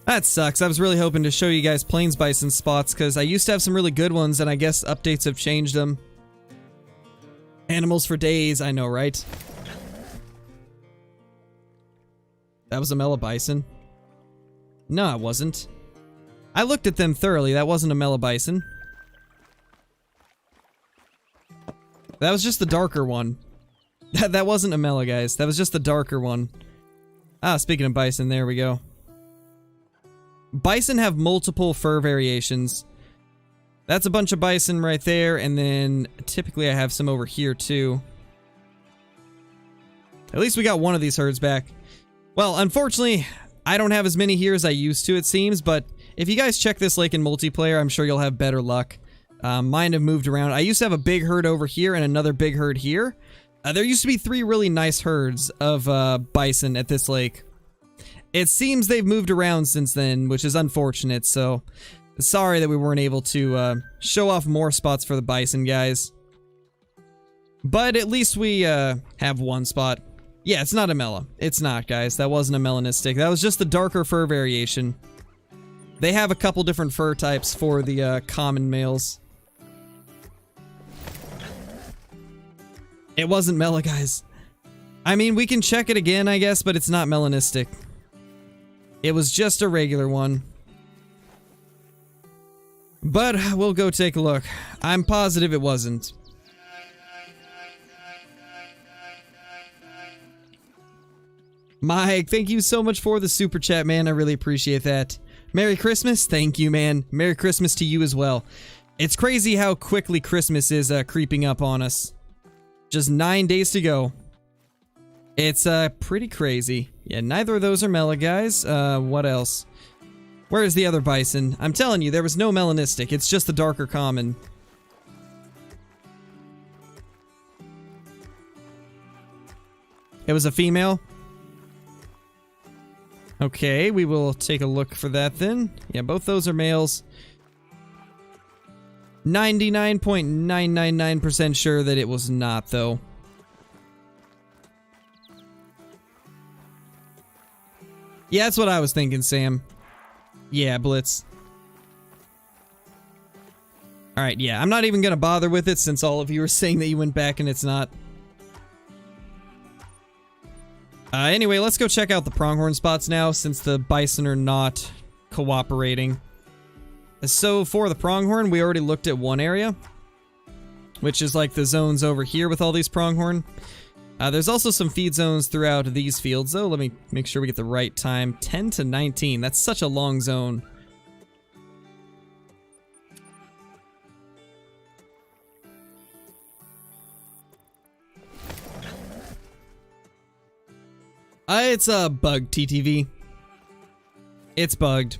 That sucks. I was really hoping to show you guys plains bison spots because I used to have some really good ones and I guess updates have changed them. Animals for days, I know, right? That was a Mela bison. No, it wasn't. I looked at them thoroughly. That wasn't a Mela bison. That was just the darker one. That wasn't a Mela, guys. That was just the darker one. Ah, speaking of bison, there we go. Bison have multiple fur variations. That's a bunch of bison right there, and then typically I have some over here too. At least we got one of these herds back. Well, unfortunately, I don't have as many here as I used to, it seems, but if you guys check this lake in multiplayer, I'm sure you'll have better luck. Mine have moved around. I used to have a big herd over here and another big herd here. There used to be 3 really nice herds of bison at this lake. It seems they've moved around since then, which is unfortunate, so sorry that we weren't able to show off more spots for the bison, guys. But at least we have one spot. Yeah, it's not a mela. It's not, guys. That wasn't a melanistic. That was just the darker fur variation. They have a couple different fur types for the common males. It wasn't mela, guys. I mean, we can check it again, I guess, but it's not melanistic. It was just a regular one. But we'll go take a look. I'm positive it wasn't. Mike, thank you so much for the super chat, man. I really appreciate that. Merry Christmas. Thank you, man. Merry Christmas to you as well. It's crazy how quickly Christmas is creeping up on us. Just 9 days to go. It's pretty crazy. Yeah, neither of those are mela, guys. What else? Where is the other bison? I'm telling you, there was no melanistic. It's just the darker common. It was a female? Okay, we will take a look for that then. Yeah, both those are males. 99.999% sure that it was not, though. Yeah, that's what I was thinking, Sam. Yeah, Blitz. Alright, yeah, I'm not even gonna bother with it since all of you are saying that you went back and it's not. Anyway, let's go check out the pronghorn spots now, since the bison are not cooperating. So, for the pronghorn, we already looked at one area, which is like the zones over here with all these pronghorn. There's also some feed zones throughout these fields, though. Let me make sure we get the right time. 10 to 19. That's such a long zone. It's a bug, TTV. It's bugged.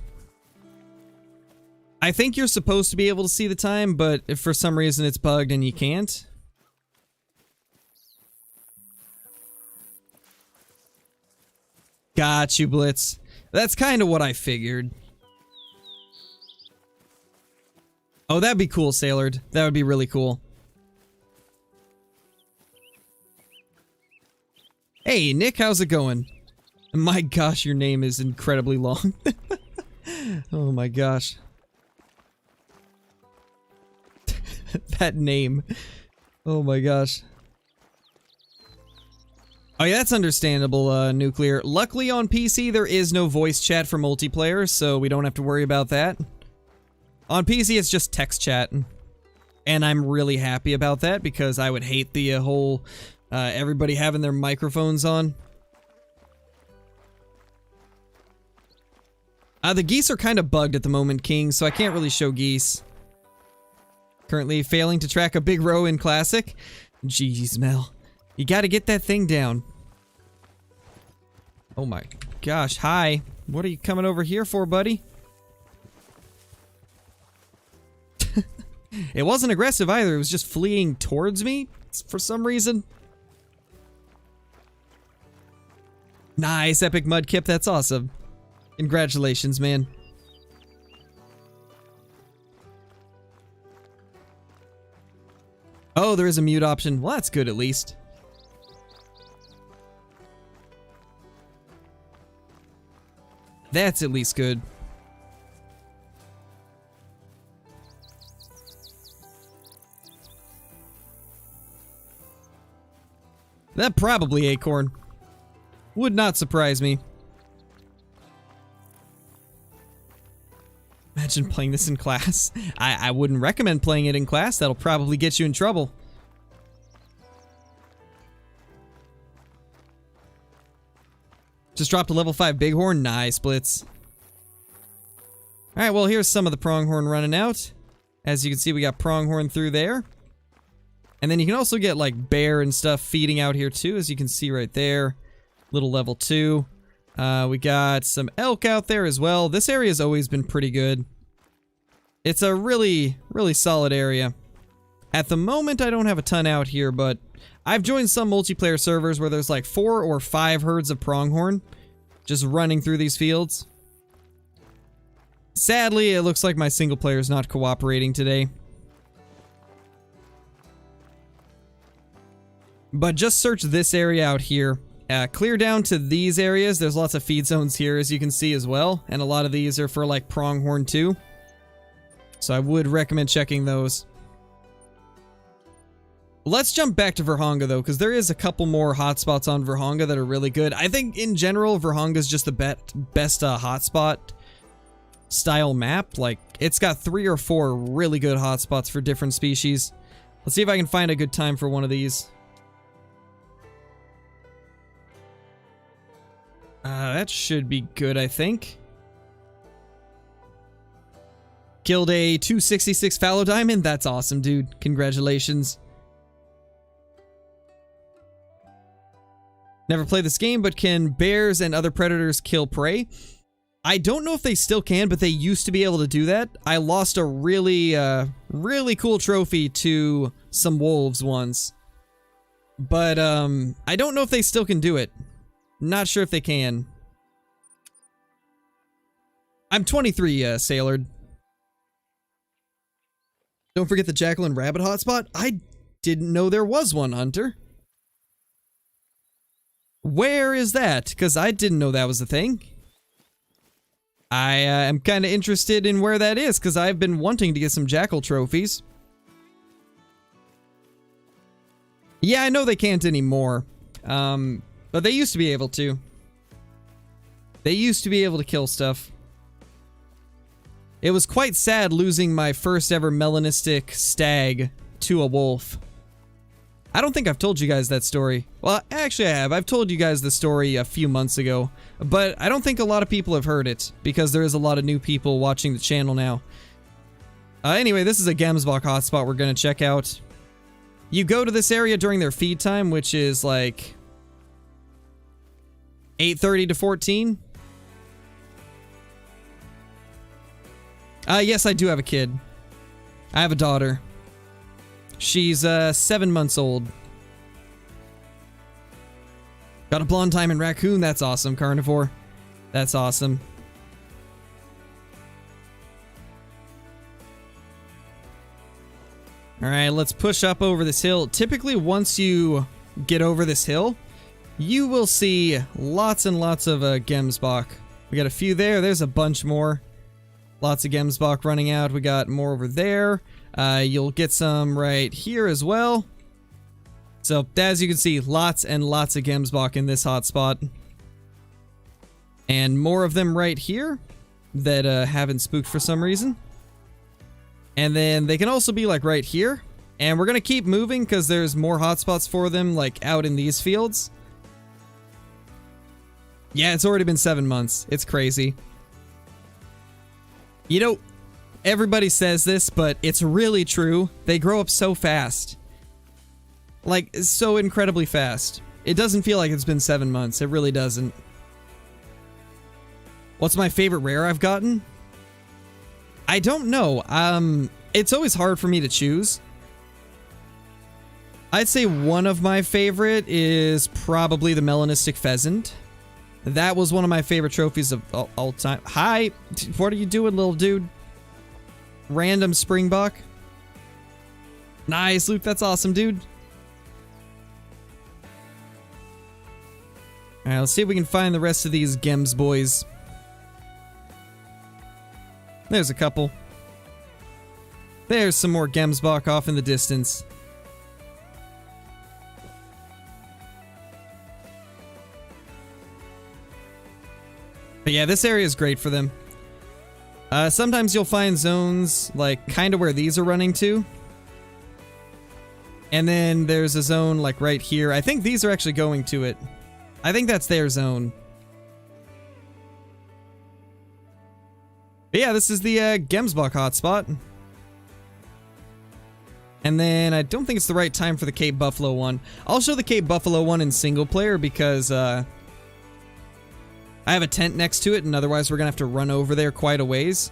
I think you're supposed to be able to see the time, but if for some reason it's bugged and you can't. Got you, Blitz. That's kind of what I figured. Oh, that'd be cool, Sailord. That would be really cool. Hey, Nick, how's it going? My gosh, your name is incredibly long. Oh my gosh. That name. Oh my gosh. Oh yeah, that's understandable, Nuclear. Luckily on PC, there is no voice chat for multiplayer, so we don't have to worry about that. On PC, it's just text chat. And I'm really happy about that, because I would hate the whole... everybody having their microphones on. The geese are kind of bugged at the moment, King, so I can't really show geese. Currently failing to track a big row in Classic. Jeez, Mel. You gotta get that thing down. Oh my gosh, hi. What are you coming over here for, buddy? It wasn't aggressive either, it was just fleeing towards me for some reason. Nice, epic mudkip, that's awesome. Congratulations, man. Oh, there is a mute option. Well, that's good at least. That's at least good. That probably acorn. Would not surprise me. Imagine playing this in class. I wouldn't recommend playing it in class. That'll probably get you in trouble. Just dropped a level 5 bighorn. Nice, Blitz. Alright, well, here's some of the pronghorn running out. As you can see, we got pronghorn through there. And then you can also get, like, bear and stuff feeding out here, too, as you can see right there. Little level 2. We got some elk out there as well. This area has always been pretty good. It's a really, really solid area. At the moment, I don't have a ton out here, but I've joined some multiplayer servers where there's like 4 or 5 herds of pronghorn just running through these fields. Sadly, it looks like my single player is not cooperating today. But just search this area out here. Clear down to these areas. There's lots of feed zones here, as you can see as well. And a lot of these are for like pronghorn too. So I would recommend checking those. Let's jump back to Vurhonga though, because there is a couple more hotspots on Vurhonga that are really good. I think in general, Vurhonga is just the best hotspot style map. Like, it's got 3 or 4 really good hotspots for different species. Let's see if I can find a good time for one of these. That should be good, I think. Killed a 266 fallow diamond. That's awesome, dude. Congratulations. Never played this game, but can bears and other predators kill prey? I don't know if they still can, but they used to be able to do that. I lost a really, really cool trophy to some wolves once. But, I don't know if they still can do it. Not sure if they can. I'm 23, Sailord. Don't forget the Jackal and Rabbit hotspot. I didn't know there was one, Hunter. Where is that? Because I didn't know that was a thing. I am kind of interested in where that is, because I've been wanting to get some Jackal trophies. Yeah, I know they can't anymore. But they used to be able to. They used to be able to kill stuff. It was quite sad losing my first ever melanistic stag to a wolf. I don't think I've told you guys that story. Well, actually I have. I've told you guys the story a few months ago. But I don't think a lot of people have heard it, because there is a lot of new people watching the channel now. Anyway, this is a Gemsbok hotspot we're going to check out. You go to this area during their feed time, which is like 8:30 to 14. Yes, I do have a kid. I have a daughter. She's 7 months old. Got a blonde diamond raccoon. That's awesome, carnivore. That's awesome. Alright, let's push up over this hill. Typically, once you get over this hill, you will see lots and lots of Gemsbok. We got a few there. There's a bunch more. Lots of Gemsbok running out. We got more over there. You'll get some right here as well. So, as you can see, lots and lots of Gemsbok in this hotspot. And more of them right here that haven't spooked for some reason. And then they can also be like right here. And we're going to keep moving because there's more hotspots for them like out in these fields. Yeah, it's already been 7 months. It's crazy. You know, everybody says this, but it's really true. They grow up so fast. Like, so incredibly fast. It doesn't feel like it's been 7 months. It really doesn't. What's my favorite rare I've gotten? I don't know. It's always hard for me to choose. I'd say one of my favorite is probably the melanistic pheasant. That was one of my favorite trophies of all time. Hi! What are you doing, little dude? Random springbok. Nice, Luke. That's awesome, dude. Alright, let's see if we can find the rest of these Gems boys. There's a couple. There's some more Gemsbok off in the distance. But yeah, this area is great for them. Sometimes you'll find zones like kind of where these are running to. And then there's a zone like right here. I think these are actually going to it. I think that's their zone. But yeah, this is the Gemsbok hotspot. And then I don't think it's the right time for the Cape Buffalo one. I'll show the Cape Buffalo one in single player because I I have a tent next to it, and otherwise we're gonna have to run over there quite a ways.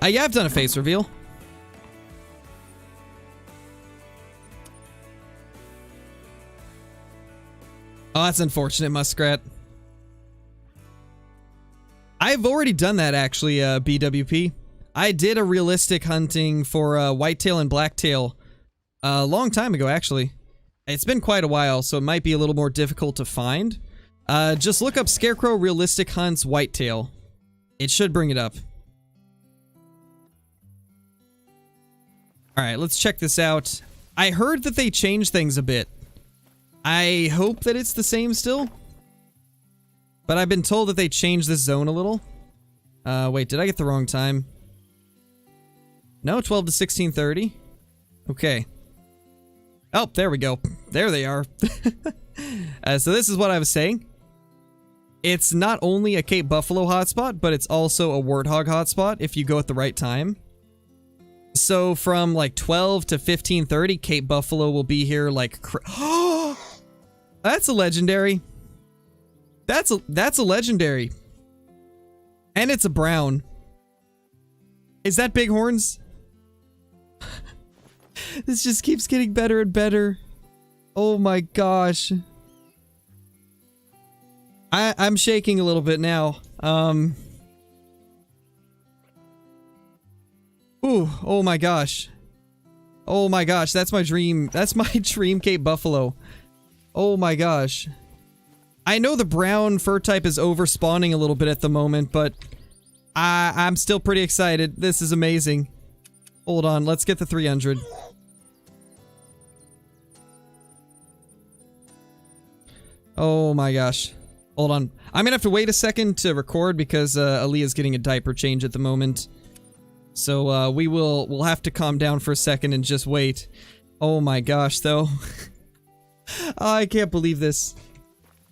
Yeah, I've done a face reveal. Oh, that's unfortunate, Muskrat. I've already done that, actually, BWP. I did a realistic hunting for whitetail and blacktail a long time ago, actually. It's been quite a while, so it might be a little more difficult to find. Just look up Scarecrow Realistic Hunts Whitetail. It should bring it up. Alright, let's check this out. I heard that they changed things a bit. I hope that it's the same still. But I've been told that they changed this zone a little. Wait, did I get the wrong time? No, 12 to 16:30. Okay. Oh, there we go. There they are. So this is what I was saying. It's not only a Cape Buffalo hotspot, but it's also a Warthog hotspot if you go at the right time. So from like 12 to 15:30, Cape Buffalo will be here like that's a legendary. That's a legendary. And it's a brown. Is that bighorns? This just keeps getting better and better. Oh my gosh. I'm shaking a little bit now. Ooh, oh my gosh. Oh my gosh, that's my dream. That's my dream Cape Buffalo. Oh my gosh. I know the brown fur type is overspawning a little bit at the moment, but I'm still pretty excited. This is amazing. Hold on, let's get the 300. Oh my gosh. Hold on. I'm gonna have to wait a second to record because Aaliyah's getting a diaper change at the moment. So we'll have to calm down for a second and just wait. Oh my gosh, though. Oh, I can't believe this.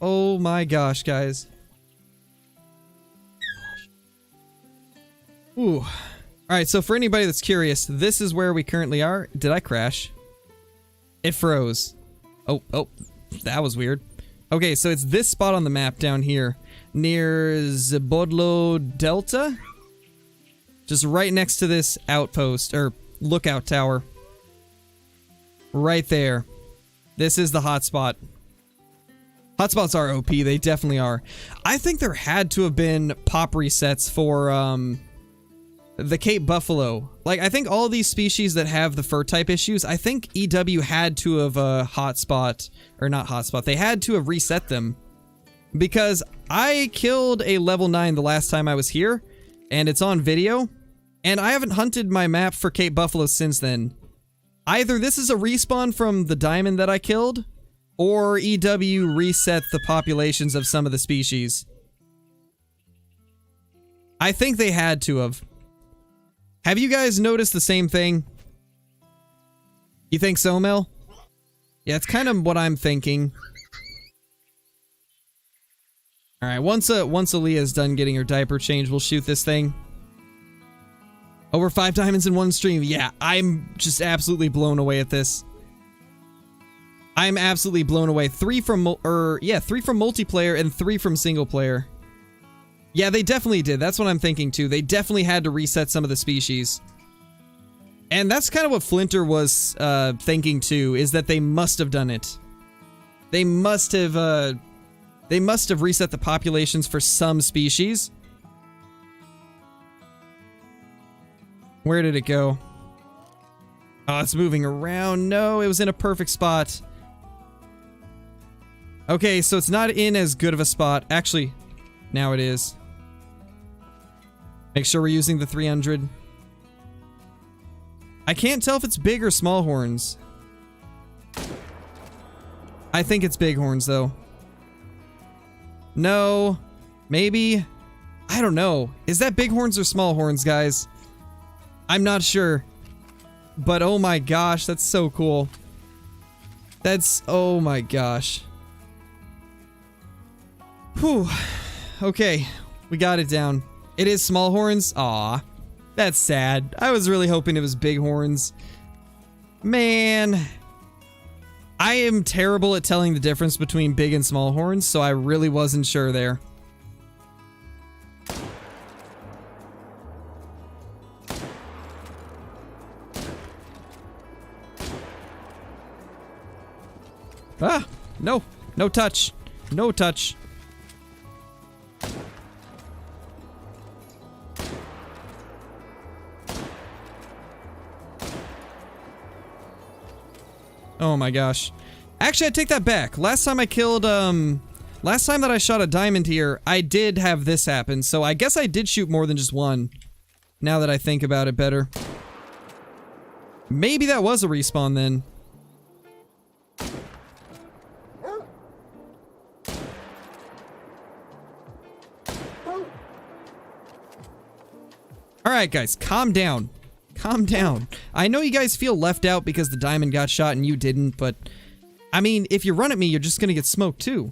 Oh my gosh, guys. Ooh. Alright, so for anybody that's curious, this is where we currently are. Did I crash? It froze. Oh, that was weird. Okay, so it's this spot on the map down here, near Zabodlo Delta? Just right next to this outpost, or lookout tower. Right there. This is the hotspot. Hotspots are OP, they definitely are. I think there had to have been pop resets for, the Cape Buffalo. Like, I think all these species that have the fur type issues, I think EW had to have hotspot, or not hotspot, they had to have reset them. Because I killed a level 9 the last time I was here, and it's on video, and I haven't hunted my map for Cape Buffalo since then. Either this is a respawn from the diamond that I killed, or EW reset the populations of some of the species. I think they had to have. Have you guys noticed the same thing? You think so, Mel? Yeah, it's kind of what I'm thinking. Alright, once Aaliyah's done getting her diaper changed, we'll shoot this thing. Over 5 diamonds in one stream. Yeah, I'm just absolutely blown away at this. I'm absolutely blown away. 3 from multiplayer and 3 from single player. Yeah, they definitely did. That's what I'm thinking too. They definitely had to reset some of the species. And that's kind of what Flinter was thinking too, is that they must have done it. They must have reset the populations for some species. Where did it go? Oh, it's moving around. No, it was in a perfect spot. Okay, so it's not in as good of a spot. Actually, now it is. Make sure we're using the 300. I can't tell if it's big or small horns. I think it's big horns, though. No. Maybe. I don't know. Is that big horns or small horns, guys? I'm not sure. But oh my gosh, that's so cool. That's... oh my gosh. Whew. Okay. We got it down. It is small horns? Aw. That's sad. I was really hoping it was big horns. Man. I am terrible at telling the difference between big and small horns, so I really wasn't sure there. Ah! No! No touch! No touch! Oh my gosh. Actually, I take that back. Last time I killed, last time that I shot a diamond here, I did have this happen, so I guess I did shoot more than just one. Now that I think about it better. Maybe that was a respawn then. Alright guys, calm down. Calm down. I know you guys feel left out because the diamond got shot and you didn't, but... I mean, if you run at me, you're just gonna get smoked too.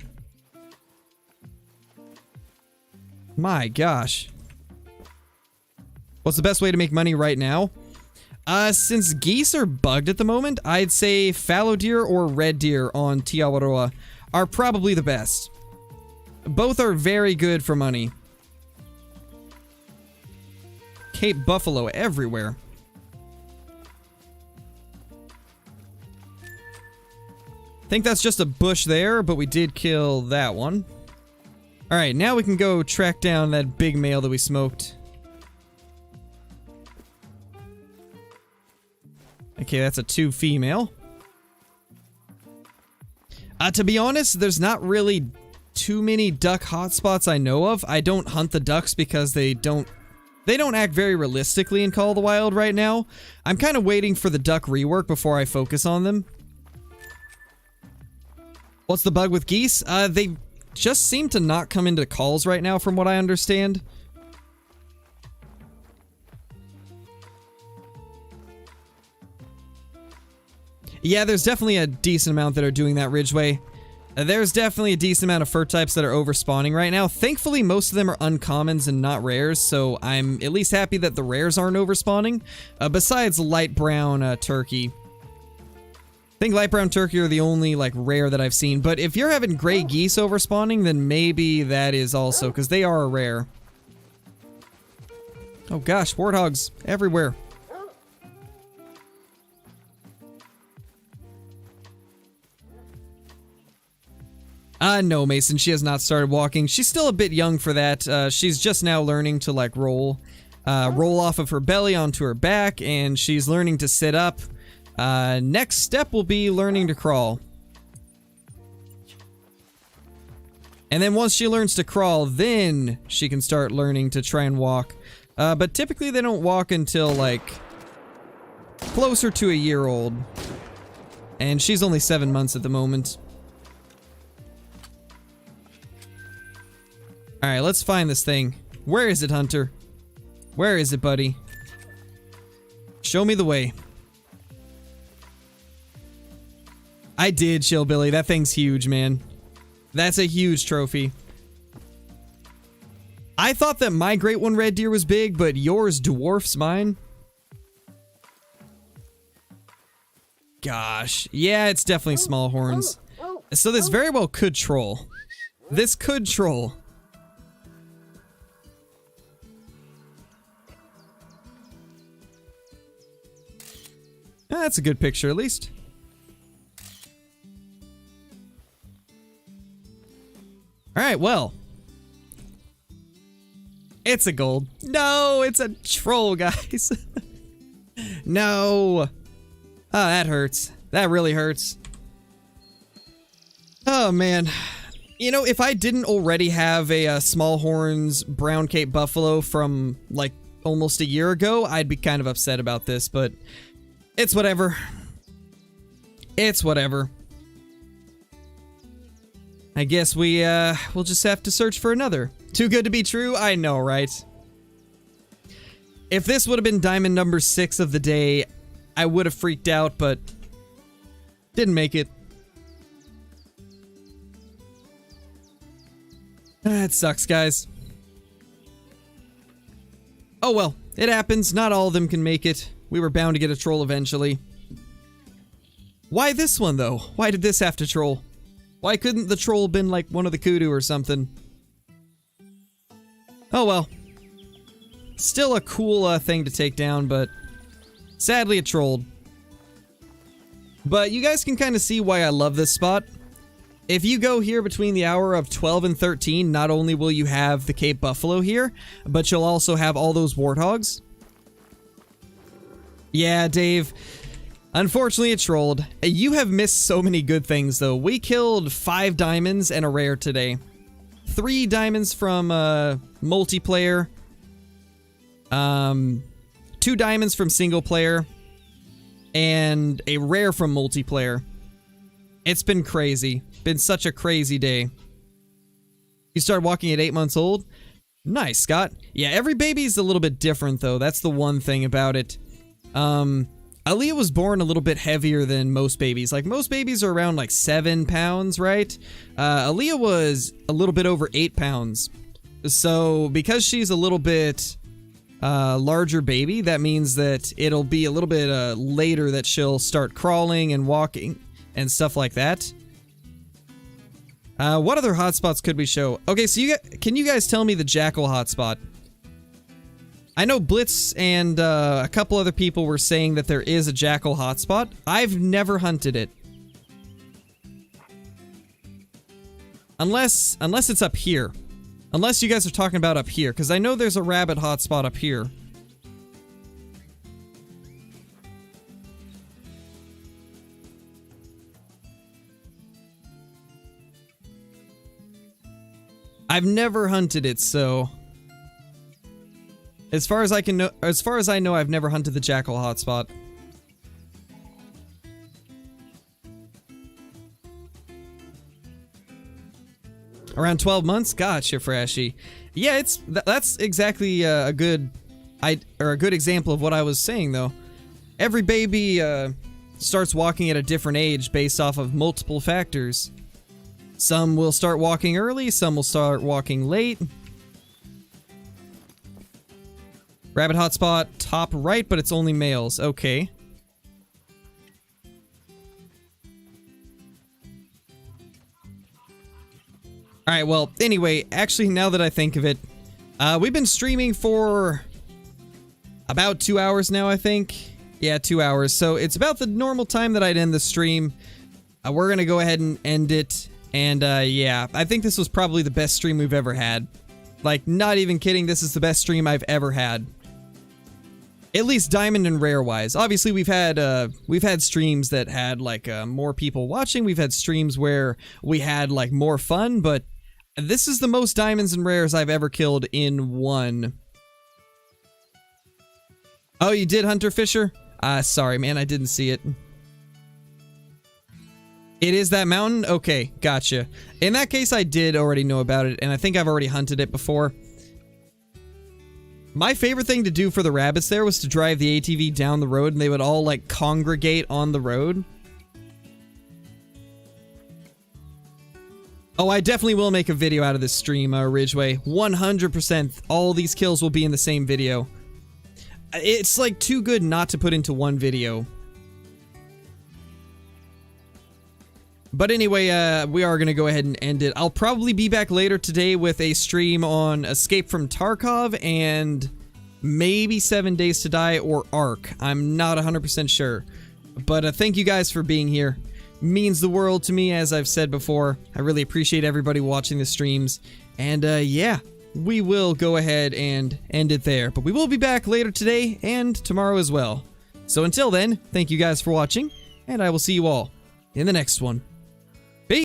My gosh. What's the best way to make money right now? Since geese are bugged at the moment, I'd say fallow deer or red deer on Aotearoa are probably the best. Both are very good for money. Cape buffalo everywhere. Think that's just a bush there, but we did kill that one. Alright, now we can go track down that big male that we smoked. Okay, that's a 2 female. To be honest, there's not really too many duck hotspots I know of. I don't hunt the ducks because they don't act very realistically in Call of the Wild right now. I'm kind of waiting for the duck rework before I focus on them. What's the bug with geese? They just seem to not come into calls right now from what I understand. Yeah, there's definitely a decent amount that are doing that Ridgeway. There's definitely a decent amount of fur types that are overspawning right now. Thankfully, most of them are uncommons and not rares, so I'm at least happy that the rares aren't overspawning. Besides light brown turkey. I think light brown turkey are the only, like, rare that I've seen. But if you're having gray geese overspawning, then maybe that is also, because they are a rare. Oh gosh, warthogs everywhere. No, Mason, she has not started walking. She's still a bit young for that. She's just now learning to, like, roll off of her belly onto her back, and she's learning to sit up. Next step will be learning to crawl. And then once she learns to crawl, then she can start learning to try and walk. But typically they don't walk until, like, closer to a year old. And she's only 7 months at the moment. Alright, let's find this thing. Where is it, Hunter? Where is it, buddy? Show me the way. I did, Chillbilly. That thing's huge, man. That's a huge trophy. I thought that my Great One Red Deer was big, but yours dwarfs mine. Gosh. Yeah, it's definitely small horns. So this very well could troll. This could troll. That's a good picture, at least. Alright, well. It's a gold. No, it's a troll, guys. No. Oh, that hurts. That really hurts. Oh, man. You know, if I didn't already have a small horns brown Cape buffalo from, like, almost a year ago, I'd be kind of upset about this, but it's whatever. It's whatever. I guess we'll just have to search for another. Too good to be true? I know, right? If this would have been diamond number 6 of the day, I would have freaked out, but didn't make it. That sucks, guys. Oh well, it happens. Not all of them can make it. We were bound to get a troll eventually. Why this one, though? Why did this have to troll? Why couldn't the troll been like one of the kudu or something? Oh well. Still a cool thing to take down, but sadly it trolled. But you guys can kind of see why I love this spot. If you go here between the hour of 12 and 13, not only will you have the Cape Buffalo here, but you'll also have all those warthogs. Yeah, Dave. Unfortunately, it trolled. You have missed so many good things, though. We killed 5 diamonds and a rare today. 3 diamonds from multiplayer. 2 diamonds from single player. And a rare from multiplayer. It's been crazy. Been such a crazy day. You started walking at 8 months old? Nice, Scott. Yeah, every baby's a little bit different, though. That's the one thing about it. Aaliyah was born a little bit heavier than most babies. Like, most babies are around, like, 7 pounds, right? Aaliyah was a little bit over 8 pounds. So, because she's a little bit larger baby, that means that it'll be a little bit later that she'll start crawling and walking and stuff like that. What other hotspots could we show? Okay, so can you guys tell me the Jackal Hot Spot? I know Blitz and a couple other people were saying that there is a Jackal Hot Spot. I've never hunted it. Unless it's up here. Unless you guys are talking about up here, because I know there's a rabbit hotspot up here. I've never hunted it, so as far as I know, I've never hunted the Jackal hotspot. Around 12 months? Gotcha, Frashy. Yeah, that's exactly a good example of what I was saying, though. Every baby starts walking at a different age based off of multiple factors. Some will start walking early, some will start walking late. Rabbit hotspot, top right, but it's only males. Okay. Alright, well, anyway, actually, now that I think of it, we've been streaming for about 2 hours now, I think. Yeah, 2 hours. So it's about the normal time that I'd end the stream. We're gonna go ahead and end it. And, yeah, I think this was probably the best stream we've ever had. Like, not even kidding, this is the best stream I've ever had. At least diamond and rare wise. Obviously, we've had streams that had, like, more people watching. We've had streams where we had, like, more fun, but this is the most diamonds and rares I've ever killed in one. Oh, you did, Hunter Fisher? Sorry, man, I didn't see it. It is that mountain? Okay, gotcha. In that case, I did already know about it, and I think I've already hunted it before. My favorite thing to do for the rabbits there was to drive the ATV down the road, and they would all, like, congregate on the road. Oh, I definitely will make a video out of this stream, Ridgeway. 100%. All these kills will be in the same video. It's, like, too good not to put into one video. But anyway, we are going to go ahead and end it. I'll probably be back later today with a stream on Escape from Tarkov and maybe 7 Days to Die or Ark. I'm not 100% sure. But thank you guys for being here. Means the world to me, as I've said before. I really appreciate everybody watching the streams. And yeah, we will go ahead and end it there. But we will be back later today and tomorrow as well. So until then, thank you guys for watching, and I will see you all in the next one.